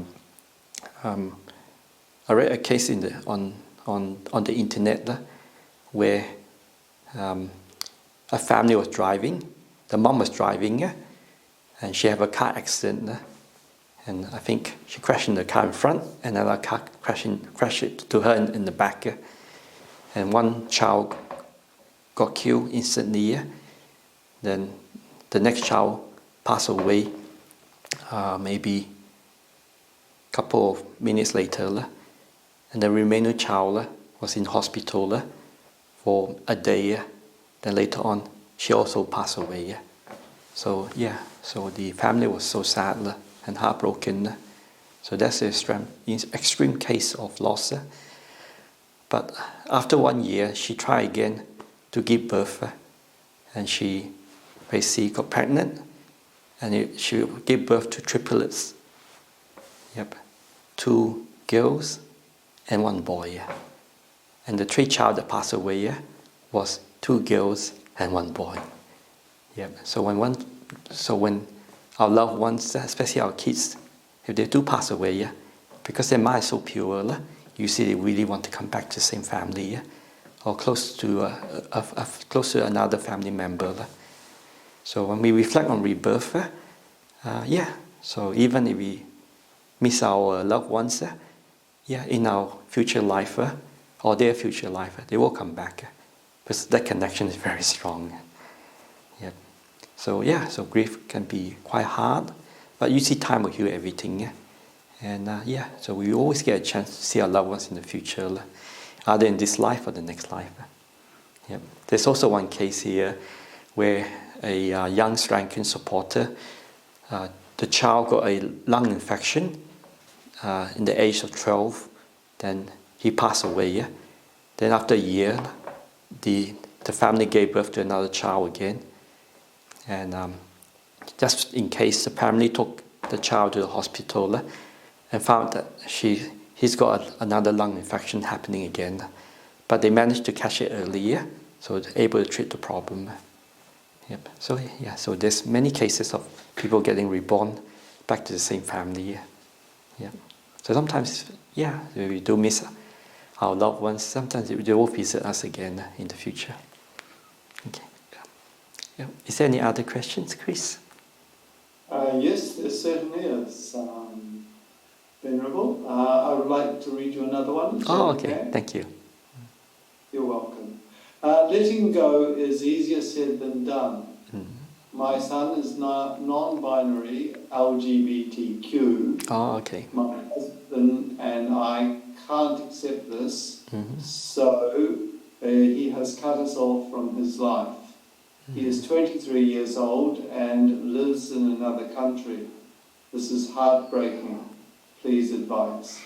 Speaker 1: read a case on the internet where a family was driving. The mom was driving and she had a car accident. And I think she crashed in the car in front and another car crashed to her in the back. And one child got killed instantly. Then the next child passed away maybe a couple of minutes later. And the remaining child was in hospital for a day. Then later on, she also passed away. So the family was so sad and heartbroken. So that's an extreme case of loss. But after 1 year, she tried again to give birth, and she basically got pregnant, and she gave birth to triplets. 2 girls and 1 boy. And the 3 child that passed away was 2 girls and 1 boy. So when our loved ones, especially our kids, if they do pass away, because their mind is so pure, you see they really want to come back to the same family, or close to another family member. So when we reflect on rebirth, so even if we miss our loved ones, in our future life or their future life, they will come back, because that connection is very strong. So grief can be quite hard, but you see time will heal everything. And so we always get a chance to see our loved ones in the future, either in this life or the next life. There's also one case here where a young Sri Lankan supporter, the child got a lung infection in the age of 12, then he passed away. Then after a year, the family gave birth to another child again. And just in case, the family took the child to the hospital and found that he's got another lung infection happening again. But they managed to catch it earlier, so they're able to treat the problem. So there's many cases of people getting reborn back to the same family. So sometimes, we do miss our loved ones. Sometimes they will visit us again in the future. Okay. Is there any other questions, Chris?
Speaker 2: Yes, there certainly is, Venerable. I would like to read you another one.
Speaker 1: Okay. Thank you.
Speaker 2: You're welcome. Letting go is easier said than done. My son is non-binary, LGBTQ.
Speaker 1: Okay.
Speaker 2: My husband and I can't accept this, so he has cut us off from his life. He is 23 years old and lives in another country. This is heartbreaking. Please advise.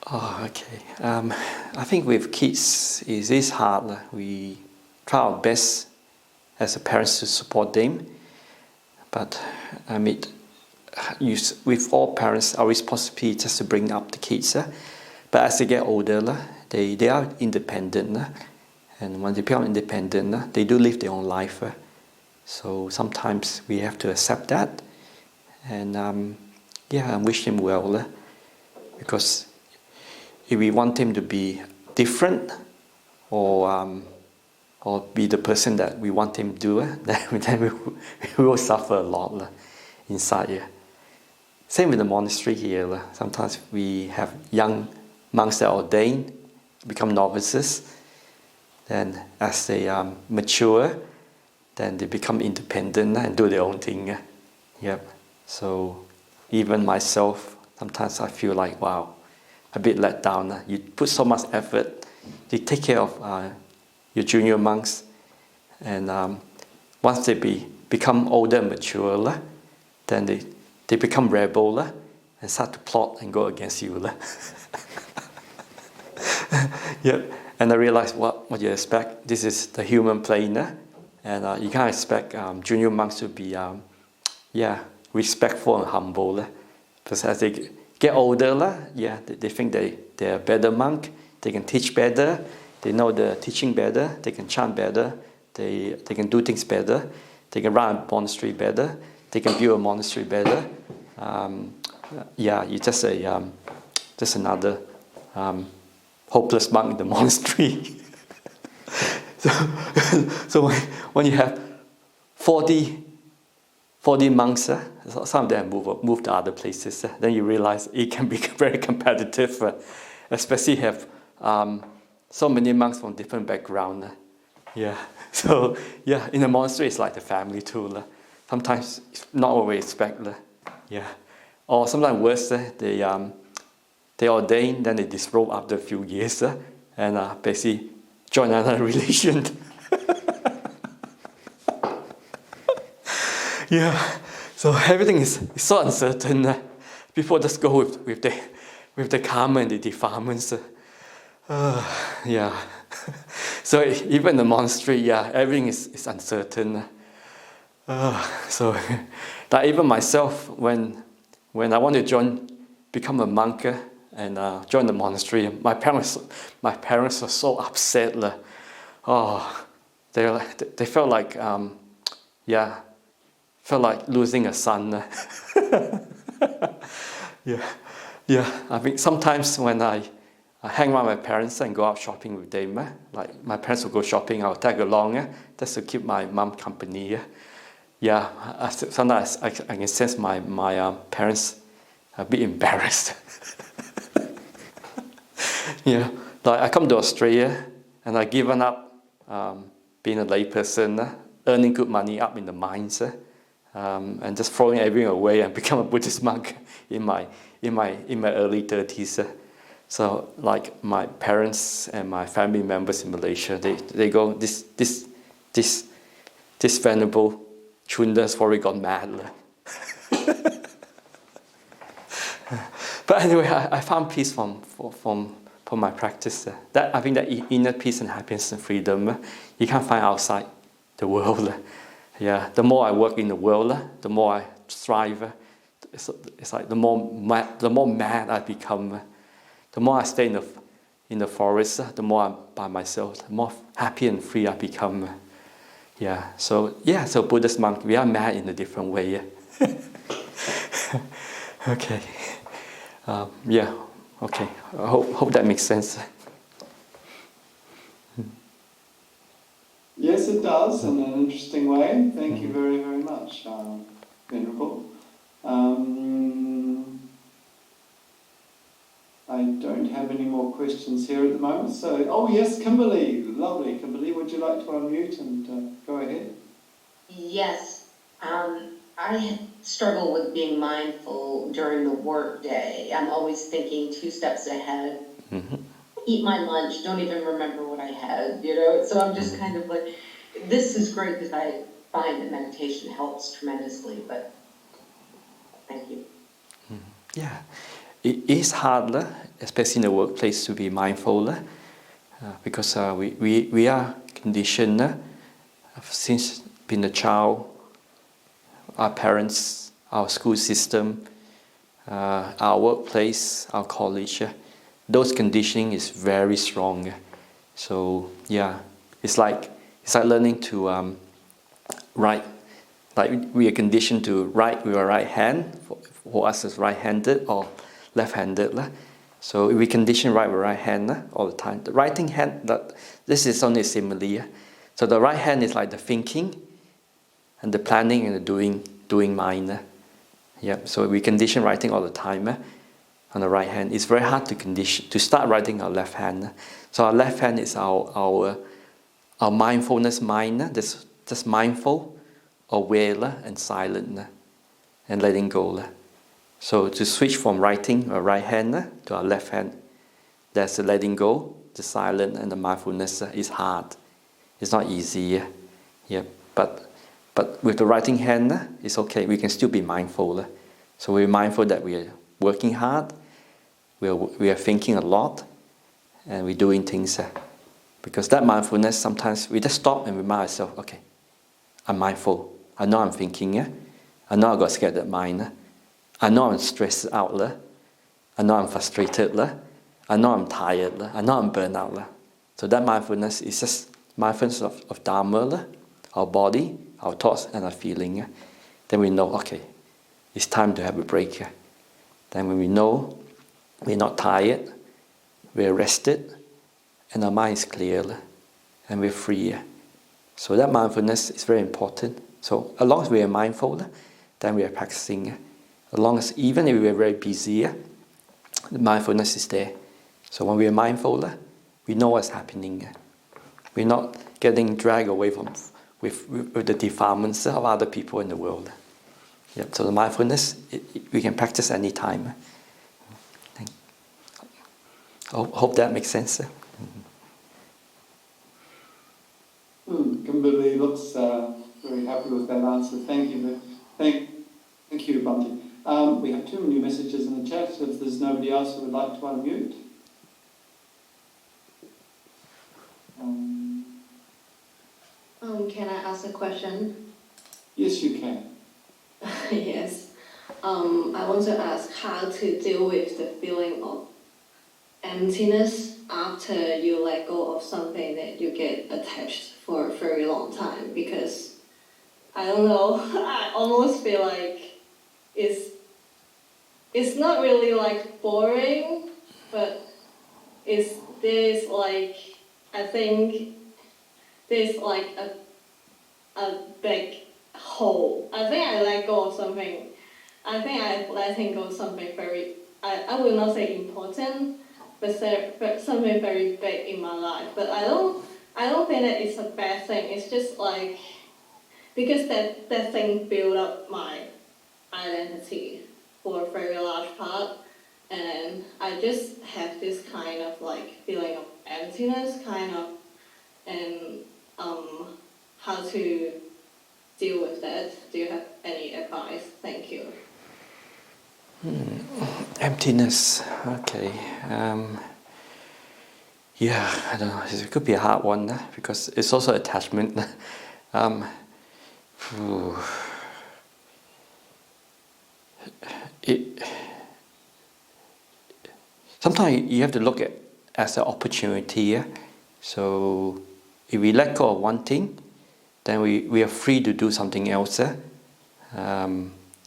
Speaker 1: Okay. I think with kids, it is hard. We try our best as a parents to support them. But with all parents, our responsibility is just to bring up the kids. But as they get older, they are independent. And when they become independent, they do live their own life. So sometimes we have to accept that. And I wish them well. Because if we want them to be different or be the person that we want them to do, then we will suffer a lot inside. Same with the monastery here. Sometimes we have young monks that ordain, become novices. Then as they mature, then they become independent and do their own thing. Yep. So even myself, sometimes I feel like, wow, a bit let down. You put so much effort to take care of your junior monks, and once they become older and mature, then they become rebel and start to plot and go against you. Yep. And I realized what you expect. This is the human plane, and you can't expect junior monks to be respectful and humble. Because as they get older, they think they're a better monk. They can teach better. They know the teaching better. They can chant better. They can do things better. They can run a monastery better. They can build a monastery better. You're just another hopeless monk in the monastery. so when you have 40 monks, some of them move to other places, then you realize it can be very competitive, especially have so many monks from different backgrounds. So in the monastery it's like the family too. Sometimes it's not what we expect. Or sometimes worse, they ordain, then they disrobe after a few years, and basically join another religion. So everything is so uncertain. People just go with the karma and the defilements. So even the monastery, everything is uncertain. So that even myself, when I want to become a monk and join the monastery, my parents were so upset. They felt like losing a son. I mean, sometimes when I hang around my parents and go out shopping with them, like my parents will go shopping, I'll tag along just to keep my mom company. Sometimes I can sense my parents a bit embarrassed. Like I come to Australia and I've given up being a lay person, earning good money up in the mines, and just throwing everything away and become a Buddhist monk in my early 30s. So like my parents and my family members in Malaysia, they go, this venerable Cunda's probably gone mad. But anyway, I found peace from my practice. I think that inner peace and happiness and freedom you can't find outside the world. The more I work in the world, the more I strive. It's like the more mad I become. The more I stay in the forest, the more I'm by myself, the more happy and free I become. So Buddhist monk, we are mad in a different way. Okay. Okay. I hope that makes sense.
Speaker 2: Yes, it does, in an interesting way. Thank you very, very much, Venerable. I don't have any more questions here at the moment. So, yes, Kimberly, lovely. Kimberly, would you like to unmute and go ahead?
Speaker 3: Yes. I struggle with being mindful during the work day. I'm always thinking 2 steps ahead. Mm-hmm. Eat my lunch, don't even remember what I had, So I'm just kind of like, this is great because I find that meditation helps tremendously, but thank you.
Speaker 1: It is hard, especially in the workplace, to be mindful, because we are conditioned since being a child. Our parents, our school system, our workplace, our college, those conditioning is very strong. So it's like learning to write. Like we are conditioned to write with our right hand. For us, it's right-handed or left-handed. So we condition write with right hand all the time. The writing hand, this is only a simile. So the right hand is like the thinking, and the planning and the doing mind. So we condition writing all the time on the right hand. It's very hard to start writing our left hand. So our left hand is our our mindfulness mind, just mindful, aware and silent, and letting go. So to switch from writing our right hand to our left hand, that's the letting go, the silent and the mindfulness is hard. It's not easy. Yeah, but with the writing hand, it's okay. We can still be mindful. So we're mindful that we are working hard, we are thinking a lot, and we're doing things. Because that mindfulness, sometimes we just stop and remind ourselves, okay, I'm mindful. I know I'm thinking. I know I got scattered mind. I know I'm stressed out. I know I'm frustrated. I know I'm tired. I know I'm burnt out. So that mindfulness is just mindfulness of Dhamma, our body, our thoughts, and our feeling. Then we know, okay, it's time to have a break. Then when we know we're not tired, we're rested, and our mind is clear, and we're free. So that mindfulness is very important. So as long as we are mindful, then we are practicing. As long as, even if we are very busy, the mindfulness is there. So when we are mindful, we know what's happening. We're not getting dragged away with the defilements of other people in the world. Yep. So the mindfulness, we can practice any time. Hope that makes sense.
Speaker 2: Kimberly looks very happy with that answer. Thank you. Thank you, Bhante. We have 2 new messages in the chat. If there's nobody else who would like to unmute.
Speaker 4: Can I ask a question?
Speaker 2: Yes, you can.
Speaker 4: Yes. I want to ask how to deal with the feeling of emptiness after you let go of something that you get attached for a very long time. Because, I don't know, I almost feel like it's not really like boring, but there's like, I think there's like a big hole. I think I let go of something. I think I letting go of something very, I will not say important, but something very big in my life. But I don't think that it's a bad thing. It's just like, because that thing built up my identity for a very large part, and I just have this kind of like feeling of emptiness, kind of, and how to deal with that. Do you have any advice? Thank you.
Speaker 1: Emptiness. Okay. Yeah, I don't know. It could be a hard one because it's also attachment. Sometimes you have to look at as an opportunity. So if we let go of one thing, then we are free to do something else.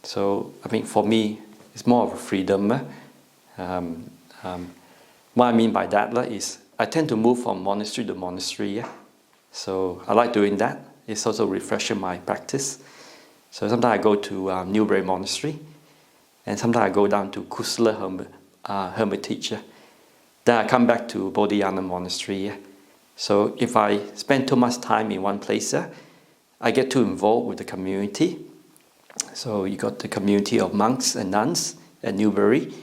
Speaker 1: So I mean, for me, it's more of a freedom. What I mean by that is I tend to move from monastery to monastery. So I like doing that. It's also refreshing my practice. So sometimes I go to Newbury Monastery, and sometimes I go down to Kusala Hermitage. Then I come back to Bodhinyana Monastery. So if I spend too much time in one place, I get too involved with the community. So you got the community of monks and nuns at Newbury.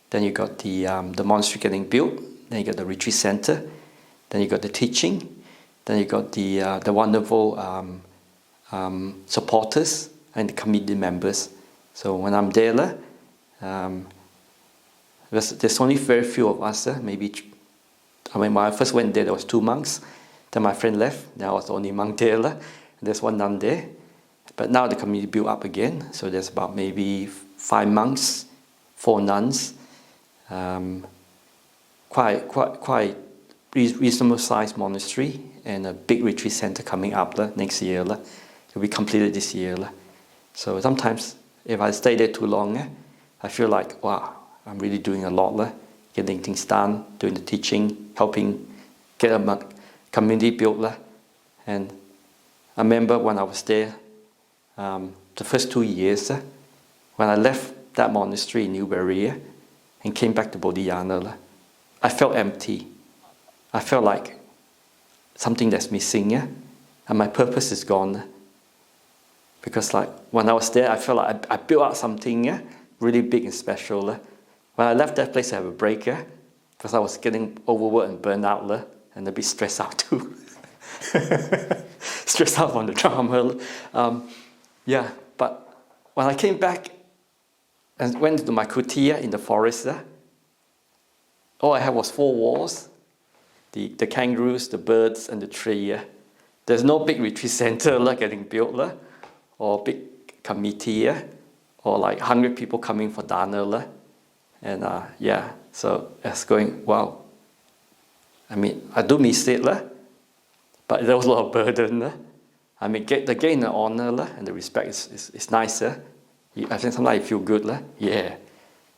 Speaker 1: Then you got the monastery getting built. Then you got the retreat center. Then you got the teaching. Then you got the wonderful supporters and the committee members. So when I'm there, there's only very few of us. Maybe, when I first went there was 2 monks. Then my friend left. Then I was the only monk there. There's 1 nun there. But now the community built up again. So there's about maybe 5 monks, 4 nuns. Quite reasonable sized monastery, and a big retreat center coming up next year. It'll be completed this year. So sometimes if I stay there too long, I feel like, wow, I'm really doing a lot, getting things done, doing the teaching, helping get a community built. And I remember when I was there, the first 2 years, when I left that monastery in Newbury and came back to Bodhinyana, I felt empty. I felt like something that's missing, and my purpose is gone. Because like when I was there, I felt like I built out something really big and special. When I left that place, I have a break, because I was getting overworked and burned out, and a bit stressed out too. Stressed out from the drama. But when I came back and went to my kutia in the forest, all I had was 4 walls, the kangaroos, the birds, and the tree. There's no big retreat center getting built, or big committee, or like 100 people coming for dana. And so it's going, wow. I mean, I do miss it, but there was a lot of burden. I mean, the gain the honor and the respect is nicer. I think sometimes you feel good, yeah.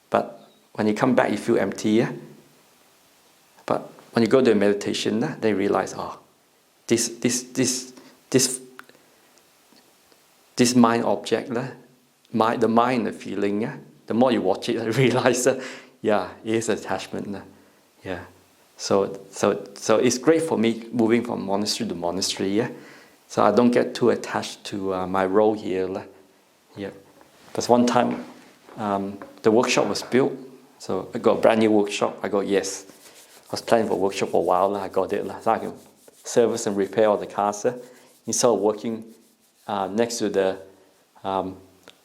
Speaker 1: But when you come back, you feel empty. But when you go to meditation, they realize, this mind object, the mind, the feeling, the more you watch it, you realize, it is attachment. Yeah. So it's great for me moving from monastery to monastery. So I don't get too attached to my role here. Because one time the workshop was built, so I got a brand new workshop. I got yes. I was planning for a workshop for a while. I got it. So I can service and repair all the cars. Instead of working next to the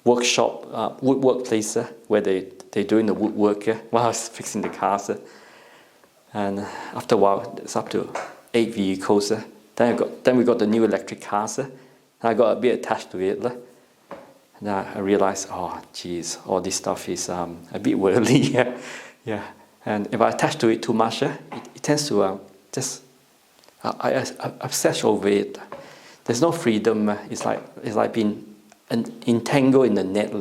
Speaker 1: workshop, woodwork place where they're doing the woodwork while I was fixing the cars. And after a while, it's up to 8 vehicles. Then we got the new electric cars. And I got a bit attached to it. And I realized, all this stuff is a bit worldly. And if I attach to it too much, it tends to I obsess over it. There's no freedom. It's like being entangled in the net.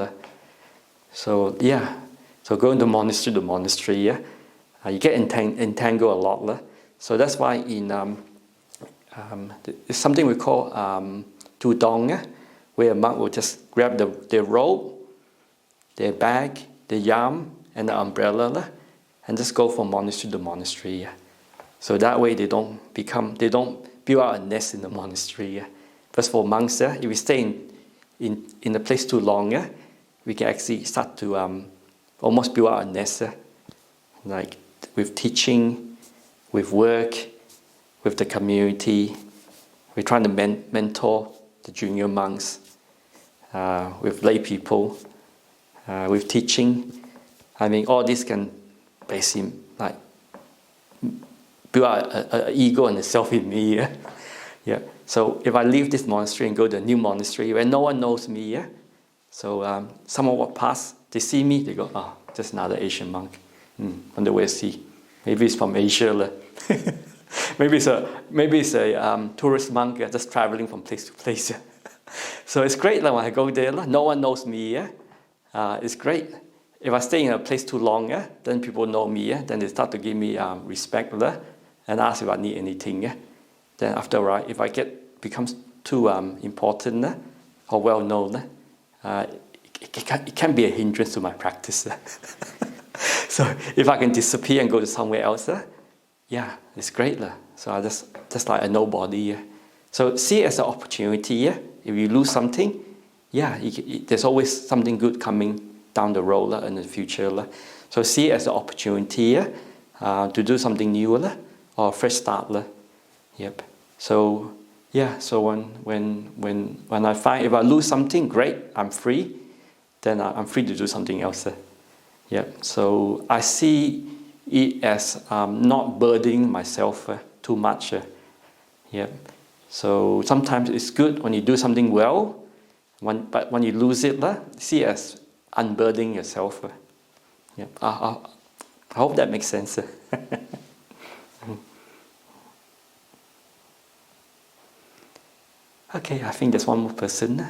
Speaker 1: So going to monastery to monastery, you get entangled a lot. So that's why in it's something we call tudong, where a monk will just grab their robe, their bag, their yam, and the umbrella, and just go from monastery to monastery. So that way they don't build out a nest in the monastery. Because for monks, if we stay in a place too long, we can actually start to almost build out a nest, like with teaching, with work, with the community. We're trying to mentor the junior monks, with lay people, with teaching. I mean, all this can basically like build out an ego and a self in me. So if I leave this monastery and go to a new monastery where no one knows me, so someone walk past, they see me, they go, just another Asian monk from the West Sea. Maybe it's from Asia. Maybe it's a tourist monk just traveling from place to place. So it's great when I go there. No one knows me. It's great. If I stay in a place too long, then people know me. Then they start to give me respect and ask if I need anything. Then after a while, if I becomes too important or well known, it can be a hindrance to my practice. So if I can disappear and go to somewhere else, it's great. So I just like a nobody. So see it as an opportunity. If you lose something, there's always something good coming down the road in the future. So see it as an opportunity to do something new or a fresh start. So so when I find if I lose something, great, I'm free. Then I'm free to do something else. So I see it as not burdening myself too much. So sometimes it's good when you do something well, but when you lose it, see it as unburdening yourself. I hope that makes sense. Okay, I think there's one more person.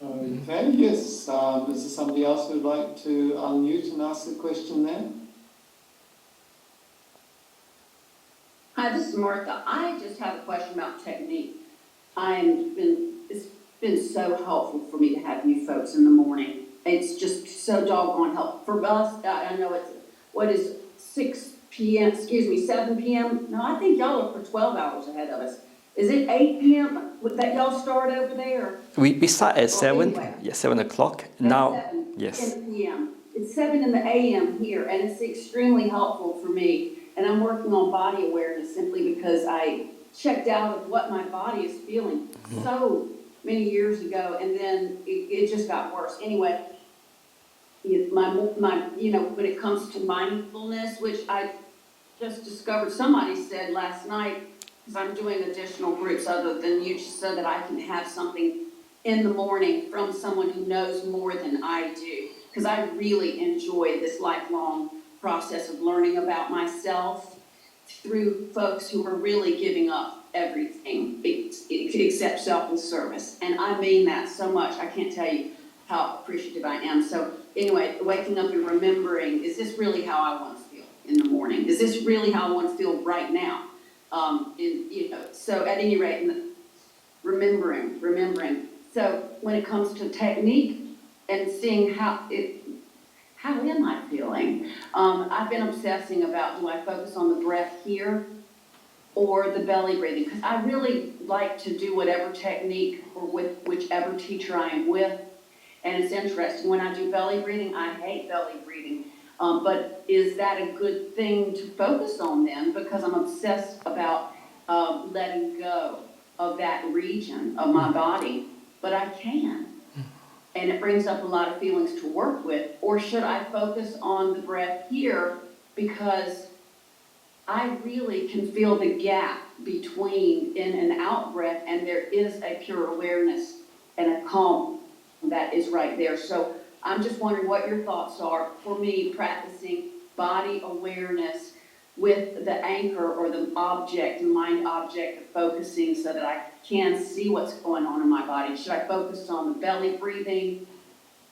Speaker 2: Okay, yes. Is there somebody else who'd like to unmute and ask a question there?
Speaker 5: Hi, this is Martha. I just have a question about technique. It's been so helpful for me to have you folks in the morning. It's just so doggone helpful. For us, I know it's, 6 p.m., 7 p.m. No, I think y'all are for 12 hours ahead of us. Is it 8 p.m. that y'all start over there?
Speaker 1: We start at 7,
Speaker 5: anyway.
Speaker 1: yeah, 7 o'clock.
Speaker 5: At
Speaker 1: Now,
Speaker 5: 7
Speaker 1: yes.
Speaker 5: p.m. It's 7 in the a.m. here, and it's extremely helpful for me. And I'm working on body awareness simply because I checked out of what my body is feeling so many years ago, and then it just got worse. Anyway, my when it comes to mindfulness, which I just discovered, somebody said last night, because I'm doing additional groups other than you, just so that I can have something in the morning from someone who knows more than I do, because I really enjoy this lifelong process of learning about myself through folks who are really giving up everything except self and service. And I mean that so much. I can't tell you how appreciative I am. So anyway, waking up and remembering, is this really how I want to feel in the morning? Is this really how I want to feel right now? So at any rate, remembering. So when it comes to technique and seeing how am I feeling? I've been obsessing about, do I focus on the breath here or the belly breathing? Because I really like to do whatever technique or with whichever teacher I am with. And it's interesting, when I do belly breathing, I hate belly breathing. But is that a good thing to focus on then? Because I'm obsessed about letting go of that region of my body. But I can. And it brings up a lot of feelings to work with. Or should I focus on the breath here? Because I really can feel the gap between in and out breath, and there is a pure awareness and a calm that is right there. So I'm just wondering what your thoughts are for me practicing body awareness with the anchor or the object, the mind object of focusing, so that I can see what's going on in my body. Should I focus on the belly breathing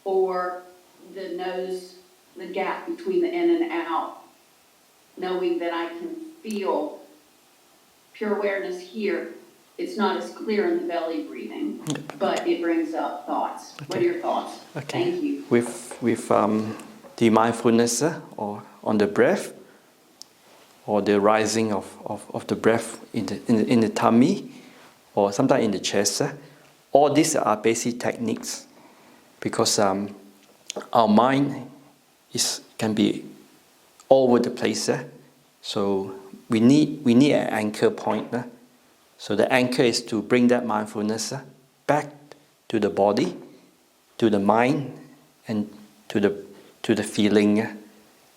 Speaker 5: or the nose, the gap between the in and out, knowing that I can feel pure awareness here? It's not as clear in the belly breathing, but it brings up thoughts. Okay. What are your thoughts?
Speaker 1: Okay.
Speaker 5: Thank you.
Speaker 1: With the mindfulness or on the breath, or the rising of the breath in the tummy, or sometimes in the chest, all these are basic techniques, because our mind can be all over the place. So we need an anchor point. So the anchor is to bring that mindfulness back to the body, to the mind, and to the feeling.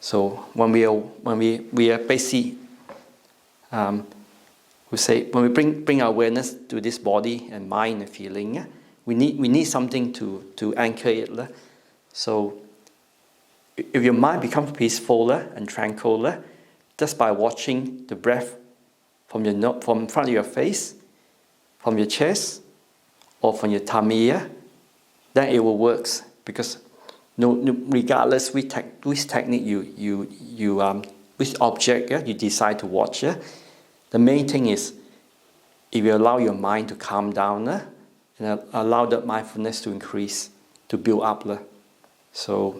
Speaker 1: So when we are basically, we say when we bring our awareness to this body and mind and feeling, we need something to anchor it. So if your mind becomes peaceful and tranquil, just by watching the breath from front of your face, from your chest, or from your tummy, then it will work. Because regardless which technique which object you decide to watch, the main thing is if you allow your mind to calm down and allow that mindfulness to increase, to build up. So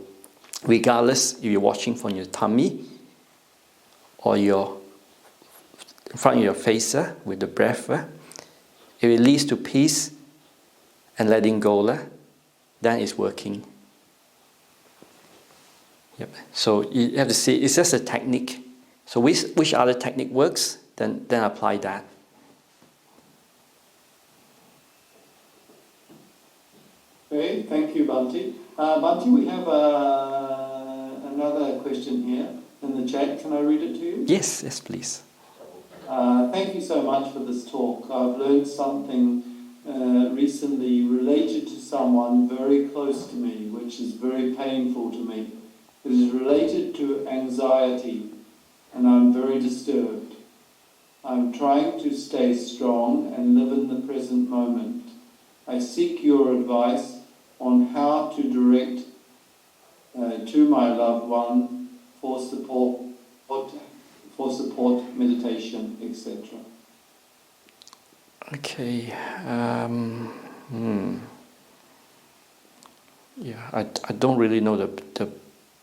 Speaker 1: regardless if you're watching from your tummy or in front of your face with the breath, if it leads to peace and letting go, then it's working. Yep. So you have to see, it's just a technique. So which other technique works, then apply that.
Speaker 2: Okay, thank you, Bhante. Bhante, we have another question here in the chat. Can I read it to you?
Speaker 1: Yes, please.
Speaker 2: Thank you so much for this talk. I've learned something recently related to someone very close to me, which is very painful to me. It is related to anxiety, and I'm very disturbed. I'm trying to stay strong and live in the present moment. I seek your advice on how to direct to my loved one for support, meditation, etc.
Speaker 1: Okay. Yeah, I don't really know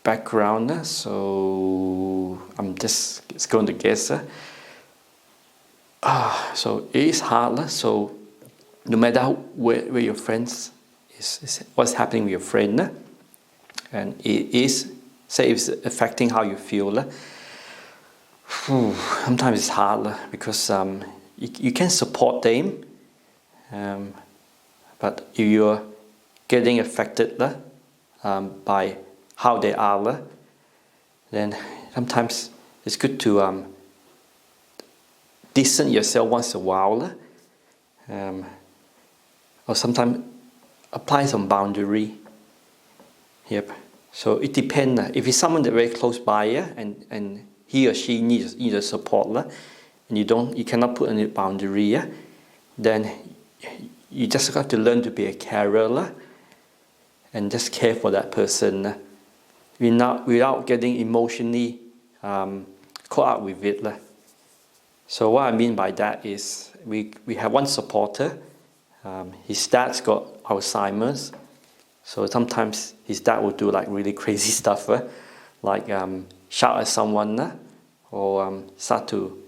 Speaker 1: background, so I'm just going to guess. So it is hard. So no matter where your friends is what's happening with your friend, and it is, say it's affecting how you feel. Sometimes it's hard because you can support them, but if you're getting affected by how they are, then sometimes it's good to distance yourself once in a while, or sometimes apply some boundary. Yep. So it depends. If it's someone that's very close by, and he or she needs a support, and you cannot put any boundary, then you just have to learn to be a carer, and just care for that person, without getting emotionally caught up with it. So what I mean by that is we have one supporter. His dad's got Alzheimer's, so sometimes his dad will do like really crazy stuff, like shout at someone, or start to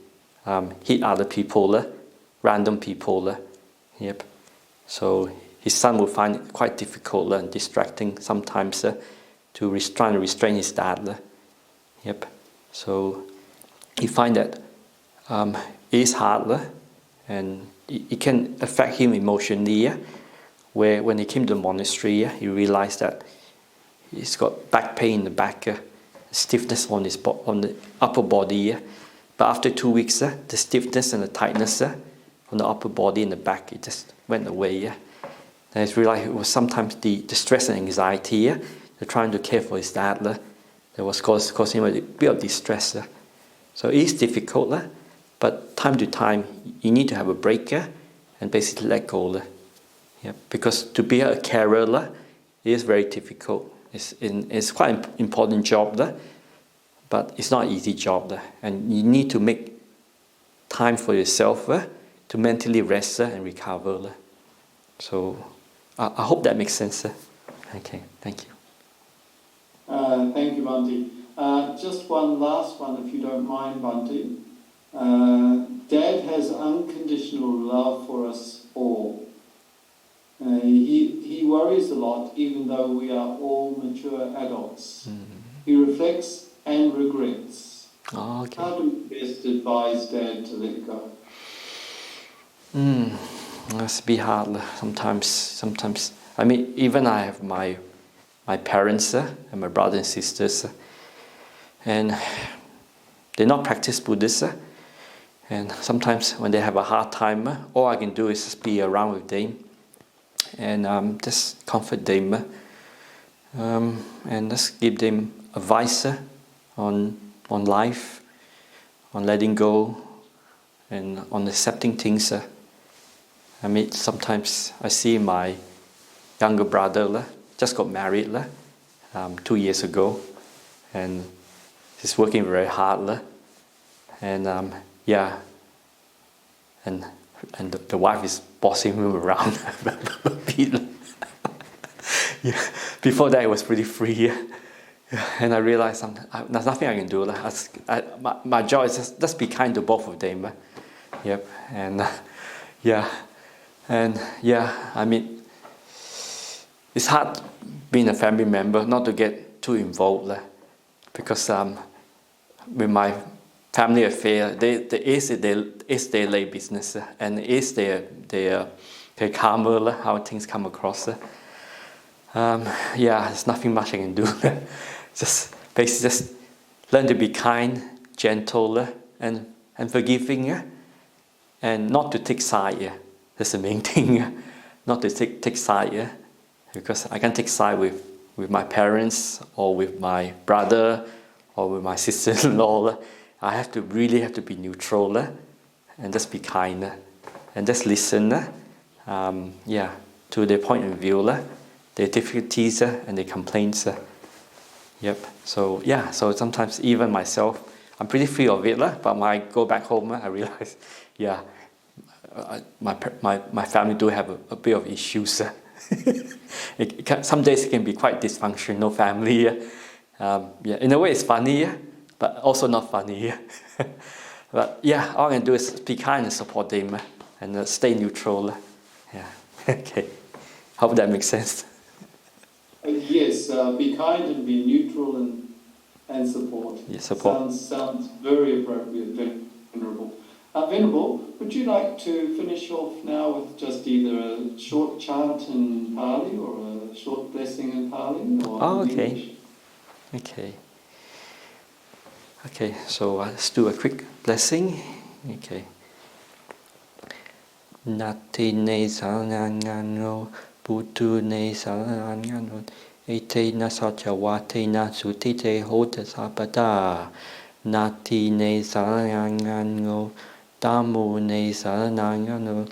Speaker 1: hit other people, random people. Yep. So his son will find it quite difficult and distracting sometimes to try and restrain his dad. Yep. So he find that it is hard, and it can affect him emotionally. Where when he came to the monastery, he realized that he's got back pain in the back, stiffness on the upper body. But after 2 weeks, the stiffness and the tightness on the upper body and the back, it just went away. And he realized it was sometimes the stress and anxiety, the trying to care for his dad, that was causing him a bit of distress. So it is difficult, but time to time you need to have a break and basically let go. Yeah, because to be a carer is very difficult. It's quite an important job, but it's not an easy job. And you need to make time for yourself to mentally rest and recover. So I hope that makes sense. Okay, thank you.
Speaker 2: Thank you, Bhante. Just one last one, if you don't mind, Bhante. Dad has unconditional love for us all. He worries a lot, even though we are all mature adults. He reflects and regrets.
Speaker 1: Oh, okay.
Speaker 2: How do we best advise Dad to let go?
Speaker 1: That's a bit hard sometimes. I mean, even I have my parents and my brothers and sisters, and they not practice Buddhist, and sometimes when they have a hard time, all I can do is just be around with them, and just comfort them, and just give them advice on life, on letting go, and on accepting things. I mean, sometimes I see my younger brother just got married 2 years ago, and he's working very hard, and and the wife is bossing him around. Yeah. Before that, it was pretty free, and I realized there's nothing I can do. My job is just be kind to both of them. Yep, and I mean, it's hard being a family member not to get too involved, because with my family affair, it's their lay business, and it's their karma, how things come across. There's nothing much I can do. Just learn to be kind, gentle, and forgiving, and not to take side. That's the main thing. Not to take side, because I can't take side with my parents, or with my brother, or with my sister-in-law. I really have to be neutral, and just be kind, and just listen, to their point of view, their difficulties and their complaints. Yep. So sometimes even myself, I'm pretty free of it, but when I go back home, I realize, my family do have a bit of issues. Some days it can be quite dysfunctional family, Yeah, in a way it's funny, yeah, but also not funny. Yeah. But yeah, all I can do is be kind and support them and stay neutral. Yeah. Okay. Hope that makes sense.
Speaker 2: Yes, be kind and be neutral and support.
Speaker 1: Yeah, support.
Speaker 2: Sounds very appropriate, Venerable. Venerable, would you like to finish off now with just either a short chant in Pali or a short blessing in Pali? Or in
Speaker 1: Okay.
Speaker 2: English?
Speaker 1: Okay. Okay, so let's do a quick blessing. Okay. Nati ne sarangano, Buddhu ne sarangano, Ete na satyawate na sutite hota sabada. Nati ne sarangano, Dhammu ne sarangano,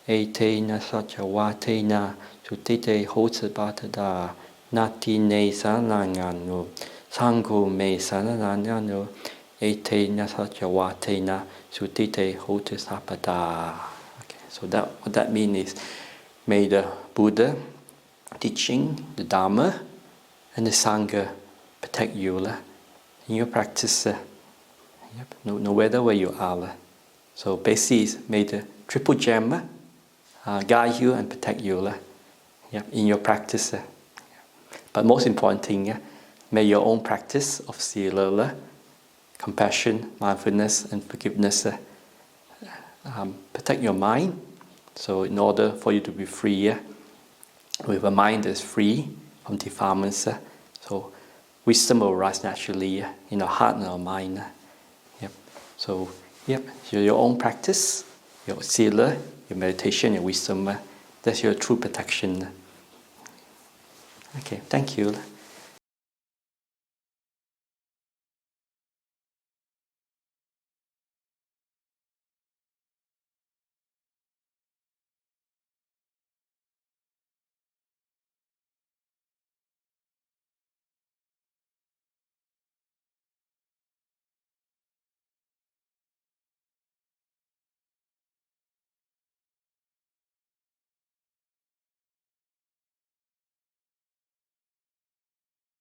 Speaker 1: Ete na satyawate na sutite hota sabada. Nati ne sarangano, Sangho me sarangano, Ete na satyawate na sutite hota sabada. So that what that means is, may the Buddha teaching, the Dhamma, and the Sangha protect you in your practice. No matter where you are. So basically, may the triple gem guide you and protect you in your practice. But most important thing, may your own practice of sila, compassion, mindfulness, and forgiveness protect your mind. So in order for you to be free, with a mind that's free from defilements, so wisdom will rise naturally in our heart and our mind. So your own practice, your sila, your meditation, your wisdom, that's your true protection. Okay, thank you.